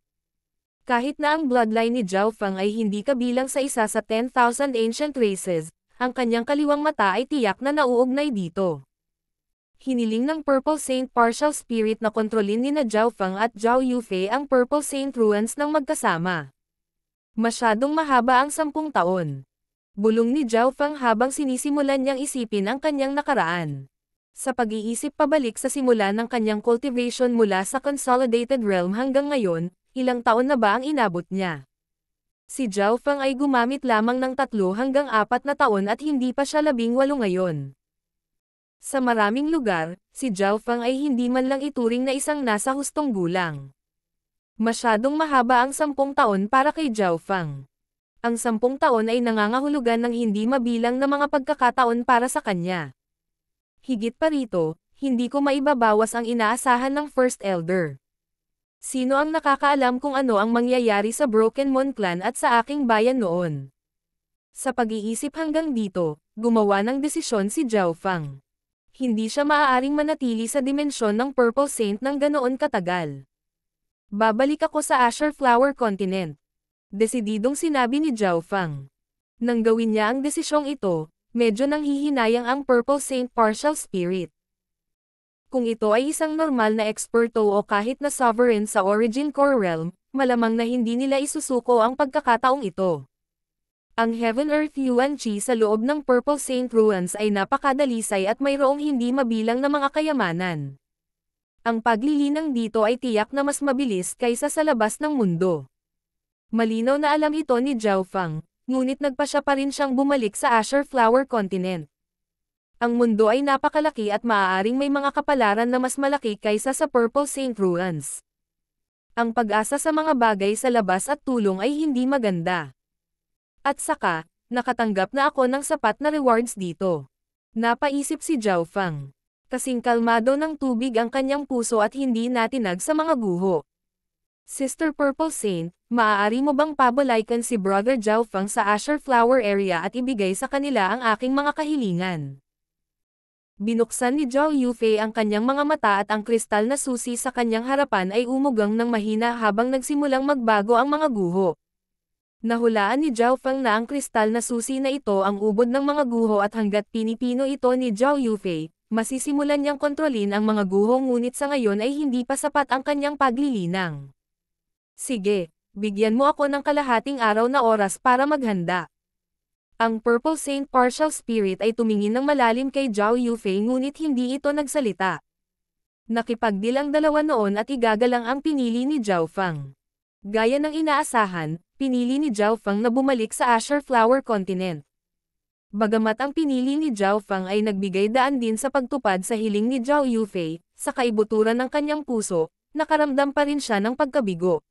Kahit na ang bloodline ni Zhao Fang ay hindi kabilang sa isa sa 10,000 ancient races, ang kanyang kaliwang mata ay tiyak na nauugnay dito. Hiniling ng Purple Saint Partial Spirit na kontrolin nina Zhao Fang at Zhao Yufei ang Purple Saint Ruins ng magkasama. Masyadong mahaba ang 10 taon. Bulong ni Zhao Fang habang sinisimulan niyang isipin ang kanyang nakaraan. Sa pag-iisip pabalik sa simula ng kanyang cultivation mula sa Consolidated Realm hanggang ngayon, ilang taon na ba ang inabot niya? Si Zhao Fang ay gumamit lamang ng 3 hanggang 4 na taon at hindi pa siya 18 ngayon. Sa maraming lugar, si Zhao Fang ay hindi man lang ituring na isang nasa hustong gulang. Masyadong mahaba ang 10 taon para kay Zhao Fang. Ang 10 taon ay nangangahulugan ng hindi mabilang na mga pagkakataon para sa kanya. Higit pa rito, hindi ko maibabawas ang inaasahan ng First Elder. Sino ang nakakaalam kung ano ang mangyayari sa Broken Moon Clan at sa aking bayan noon? Sa pag-iisip hanggang dito, gumawa ng desisyon si Zhao Fang. Hindi siya maaaring manatili sa dimensyon ng Purple Saint ng ganoon katagal. Babalik ako sa Azure Flower Continent. Desididong sinabi ni Zhao Fang. Nang gawin niya ang desisyong ito, medyo nanghihinayang ang Purple Saint Partial Spirit. Kung ito ay isang normal na eksperto o kahit na sovereign sa Origin Core Realm, malamang na hindi nila isusuko ang pagkakataong ito. Ang Heaven Earth Yuan Chi sa loob ng Purple Saint Ruins ay napakadalisay at mayroong hindi mabilang na mga kayamanan. Ang paglilinang dito ay tiyak na mas mabilis kaysa sa labas ng mundo. Malinaw na alam ito ni Zhao Fang. Ngunit nagpasya pa rin siyang bumalik sa Azure Flower Continent. Ang mundo ay napakalaki at maaaring may mga kapalaran na mas malaki kaysa sa Purple Saint Ruins. Ang pag-asa sa mga bagay sa labas at tulong ay hindi maganda. At saka, nakatanggap na ako ng sapat na rewards dito. Napaisip si Zhao Fang. Kasing kalmado ng tubig ang kanyang puso at hindi natinag sa mga guho. Sister Purple Saint, maaari mo bang pabalaykan si Brother Zhao Fang sa Azure Flower Area at ibigay sa kanila ang aking mga kahilingan? Binuksan ni Zhao Yufei ang kanyang mga mata at ang kristal na susi sa kanyang harapan ay umugang ng mahina habang nagsimulang magbago ang mga guho. Nahulaan ni Zhao Fang na ang kristal na susi na ito ang ubod ng mga guho at hanggat pinipino ito ni Zhao Yufei, masisimulan niyang kontrolin ang mga guho ngunit sa ngayon ay hindi pa sapat ang kanyang paglilinang. Sige, bigyan mo ako ng kalahating araw na oras para maghanda. Ang Purple Saint Partial Spirit ay tumingin ng malalim kay Zhao Yufei ngunit hindi ito nagsalita. Nakipagdeal ang dalawa noon at igagalang ang pinili ni Zhao Fang. Gaya ng inaasahan, pinili ni Zhao Fang na bumalik sa Azure Flower Continent. Bagamat ang pinili ni Zhao Fang ay nagbigay daan din sa pagtupad sa hiling ni Zhao Yufei, sa kaibuturan ng kanyang puso, nakaramdam pa rin siya ng pagkabigo.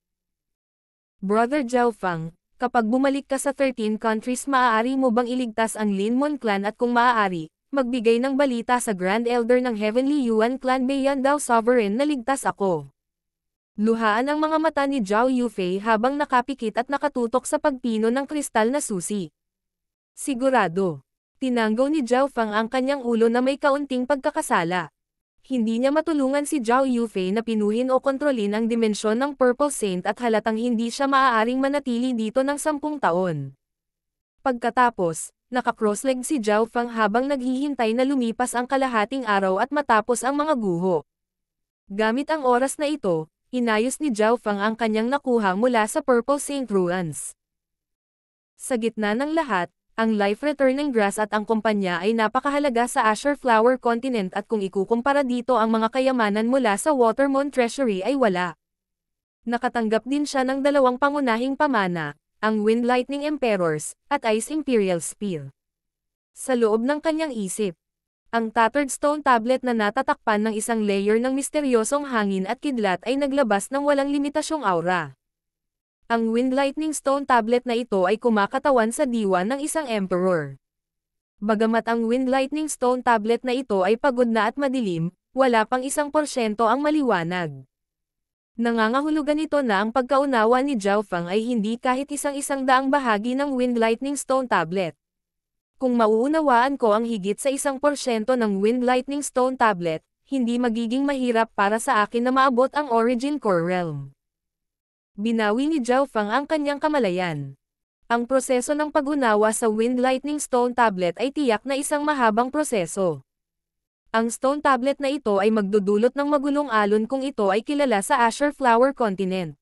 Brother Zhao Fang, kapag bumalik ka sa 13 countries maaari mo bang iligtas ang Lin Mon Clan at kung maaari, magbigay ng balita sa Grand Elder ng Heavenly Yuan Clan Bayan Dao Sovereign na ligtas ako. Luhaan ang mga mata ni Zhao Yufei habang nakapikit at nakatutok sa pagpino ng kristal na susi. Sigurado. Tinanggaw ni Zhao Fang ang kanyang ulo na may kaunting pagkakasala. Hindi niya matulungan si Zhao Yufei na pinuhin o kontrolin ang dimensyon ng Purple Saint at halatang hindi siya maaaring manatili dito ng 10 taon. Pagkatapos, naka-crossleg si Zhao Fang habang naghihintay na lumipas ang kalahating araw at matapos ang mga guho. Gamit ang oras na ito, inayos ni Zhao Fang ang kanyang nakuha mula sa Purple Saint Ruins. Sa gitna ng lahat, ang Life Returning Grass at ang kumpanya ay napakahalaga sa Azure Flower Continent at kung ikukumpara dito ang mga kayamanan mula sa Watermoon Treasury ay wala. Nakatanggap din siya ng 2 pangunahing pamana, ang Wind Lightning Emperors, at Ice Imperial Spear. Sa loob ng kanyang isip, Ang tattered stone tablet na natatakpan ng isang layer ng misteryosong hangin at kidlat ay naglabas ng walang limitasyong aura. Ang Wind Lightning Stone tablet na ito ay kumakatawan sa diwa ng isang emperor. Bagamat ang Wind Lightning Stone tablet na ito ay pagod na at madilim, wala pang 1% ang maliwanag. Nangangahulugan ito na ang pagkaunawa ni Zhao Feng ay hindi kahit isang daang bahagi ng Wind Lightning Stone tablet. Kung mauunawaan ko ang higit sa 1% ng Wind Lightning Stone tablet, hindi magiging mahirap para sa akin na maabot ang Origin Core Realm. Binawi ni Zhao Feng ang kanyang kamalayan. Ang proseso ng pag-unawa sa Wind Lightning Stone tablet ay tiyak na isang mahabang proseso. Ang stone tablet na ito ay magdudulot ng magulong alon kung ito ay kilala sa Azure Flower Continent.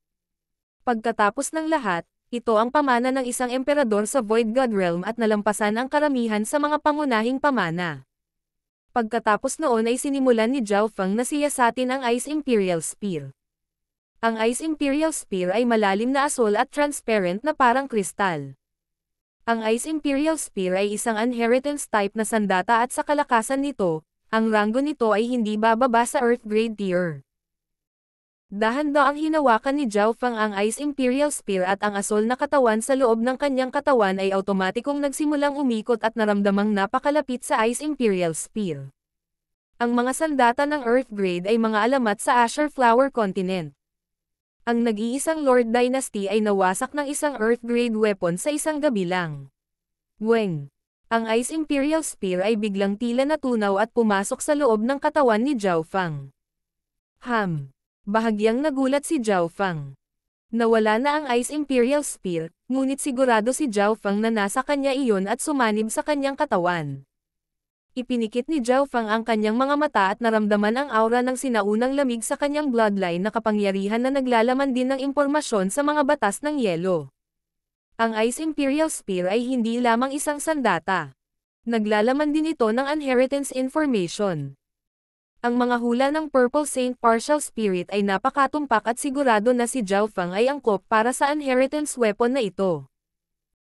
Pagkatapos ng lahat, ito ang pamana ng isang emperador sa Void God Realm at nalampasan ang karamihan sa mga pangunahing pamana. Pagkatapos noon ay sinimulan ni Zhao Feng na siyasatin ang Ice Imperial Spear. Ang Ice Imperial Spear ay malalim na asul at transparent na parang kristal. Ang Ice Imperial Spear ay isang inheritance type na sandata at sa kalakasan nito, ang ranggo nito ay hindi bababa sa Earth Grade Tier. Dahan-daang hinawakan ni Zhao Feng ang Ice Imperial Spear at ang asul na katawan sa loob ng kanyang katawan ay automatikong nagsimulang umikot at naramdamang napakalapit sa Ice Imperial Spear. Ang mga sandata ng Earth Grade ay mga alamat sa Azure Flower Continent. Ang nag-iisang Lord Dynasty ay nawasak ng isang Earth Grade weapon sa isang gabi lang. Weng! Ang Ice Imperial Spear ay biglang tila natunaw at pumasok sa loob ng katawan ni Zhao Feng. Bahagyang nagulat si Zhao Feng. Nawala na ang Ice Imperial Spear, ngunit sigurado si Zhao Feng na nasa kanya iyon at sumanib sa kanyang katawan. Ipinikit ni Zhao Feng ang kanyang mga mata at naramdaman ang aura ng sinaunang lamig sa kanyang bloodline na kapangyarihan na naglalaman din ng impormasyon sa mga batas ng yelo. Ang Ice Imperial Spear ay hindi lamang isang sandata. Naglalaman din ito ng inheritance information. Ang mga hula ng Purple Saint Partial Spirit ay napakatumpak at sigurado na si Zhao Feng ay angkop para sa inheritance weapon na ito.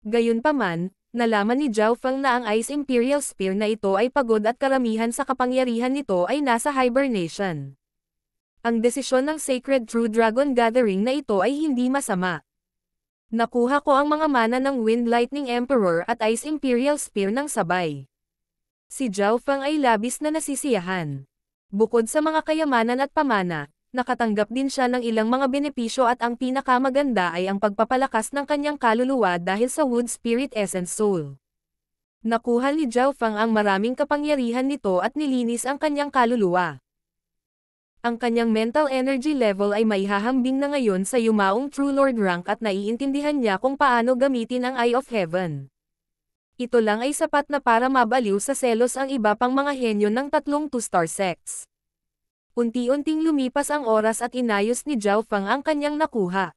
Gayunpaman, nalaman ni Zhao Feng na ang Ice Imperial Spear na ito ay pagod at karamihan sa kapangyarihan nito ay nasa hibernation. Ang desisyon ng Sacred True Dragon Gathering na ito ay hindi masama. Nakuha ko ang mga mana ng Wind Lightning Emperor at Ice Imperial Spear ng sabay. Si Zhao Feng ay labis na nasisiyahan. Bukod sa mga kayamanan at pamana, nakatanggap din siya ng ilang mga benepisyo at ang pinakamaganda ay ang pagpapalakas ng kanyang kaluluwa dahil sa Wood Spirit Essence Soul. Nakuha ni Zhao Feng ang maraming kapangyarihan nito at nilinis ang kanyang kaluluwa. Ang kanyang mental energy level ay maihahambing na ngayon sa yumaong True Lord rank at naiintindihan niya kung paano gamitin ang Eye of Heaven. Ito lang ay sapat na para mabaliw sa selos ang iba pang mga henyo ng tatlong two-star sects. Unti-unting lumipas ang oras at inayos ni Zhao Feng ang kanyang nakuha.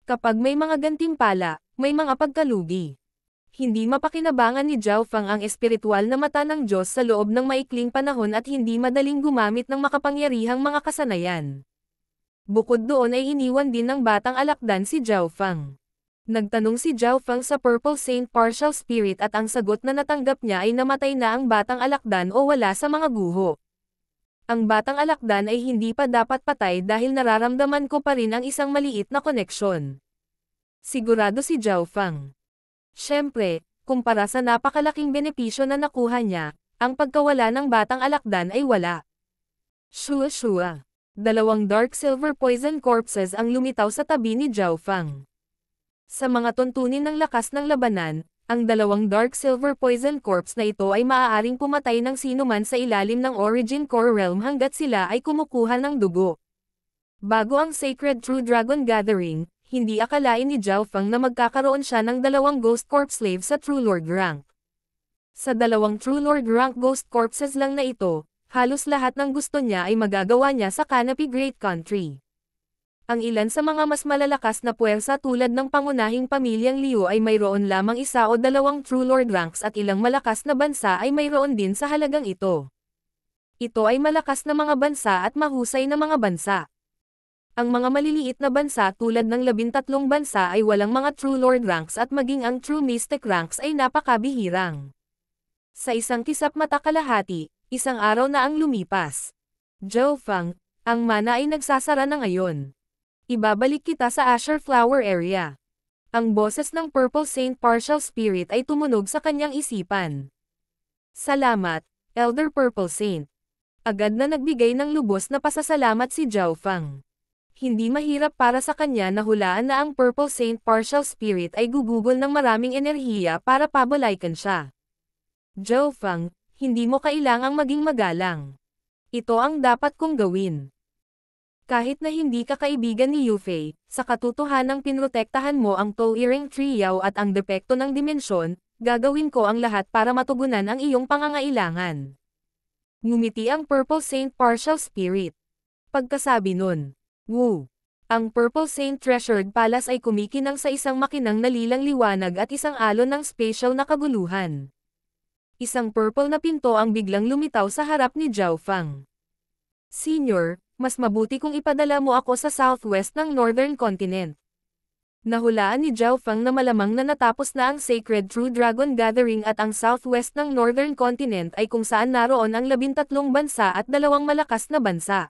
Kapag may mga gantimpala, may mga pagkalugi. Hindi mapakinabangan ni Zhao Feng ang espiritual na mata ng Diyos sa loob ng maikling panahon at hindi madaling gumamit ng makapangyarihang mga kasanayan. Bukod doon ay iniwan din ng batang alakdan si Zhao Feng. Nagtanong si Zhao Feng sa Purple Saint Partial Spirit at ang sagot na natanggap niya ay namatay na ang batang alakdan o wala sa mga guho. Ang batang alakdan ay hindi pa dapat patay dahil nararamdaman ko pa rin ang isang maliit na koneksyon. Sigurado si Zhao Feng. Siyempre, kumpara sa napakalaking benepisyo na nakuha niya, ang pagkawala ng batang alakdan ay wala. Shua. 2 Dark Silver Poison Corpses ang lumitaw sa tabi ni Zhao Feng. Sa mga tuntunin ng lakas ng labanan, ang 2 Dark Silver Poison Corpse na ito ay maaaring pumatay ng sinuman sa ilalim ng Origin Core Realm hanggat sila ay kumukuha ng dugo. Bago ang Sacred True Dragon Gathering, hindi akalain ni Zhao Feng na magkakaroon siya ng 2 Ghost Corp Slave sa True Lord rank. Sa 2 True Lord rank Ghost Corpses lang na ito, halos lahat ng gusto niya ay magagawa niya sa Canopy Great Country. Ang ilan sa mga mas malalakas na puwersa tulad ng pangunahing pamilyang Liu ay mayroon lamang 1 o 2 True Lord ranks at ilang malakas na bansa ay mayroon din sa halagang ito. Ito ay malakas na mga bansa at mahusay na mga bansa. Ang mga maliliit na bansa tulad ng 13 bansa ay walang mga True Lord ranks at maging ang True Mystic ranks ay napakabihirang. Sa isang kisap mata kalahati, isang araw na ang lumipas. Zhou Fang, ang mana ay nagsasara na ngayon. Ibabalik kita sa Asher Flower Area. Ang boses ng Purple Saint Partial Spirit ay tumunog sa kanyang isipan. Salamat, Elder Purple Saint. Agad na nagbigay ng lubos na pasasalamat si Zhou Fang. Hindi mahirap para sa kanya na hulaan na ang Purple Saint Partial Spirit ay gugugol ng maraming enerhiya para pabalaykan siya. Zhou Fang, hindi mo kailangang maging magalang. Ito ang dapat kong gawin. Kahit na hindi ka kaibigan ni Yufei, sa katotohanang pinrotektahan mo ang Touiring Trio at ang depekto ng dimensyon, gagawin ko ang lahat para matugunan ang iyong pangangailangan. Ngumiti ang Purple Saint Partial Spirit. Pagkasabi nun, Wu! Ang Purple Saint Treasured Palace ay kumikinang sa isang makinang nalilang liwanag at isang alon ng spatial na kaguluhan. Isang purple na pinto ang biglang lumitaw sa harap ni Zhou Fang. Senior, mas mabuti kung ipadala mo ako sa southwest ng Northern Continent. Nahulaan ni Zhou Fang na malamang na natapos na ang Sacred True Dragon Gathering at ang southwest ng Northern Continent ay kung saan naroon ang 13 bansa at 2 malakas na bansa.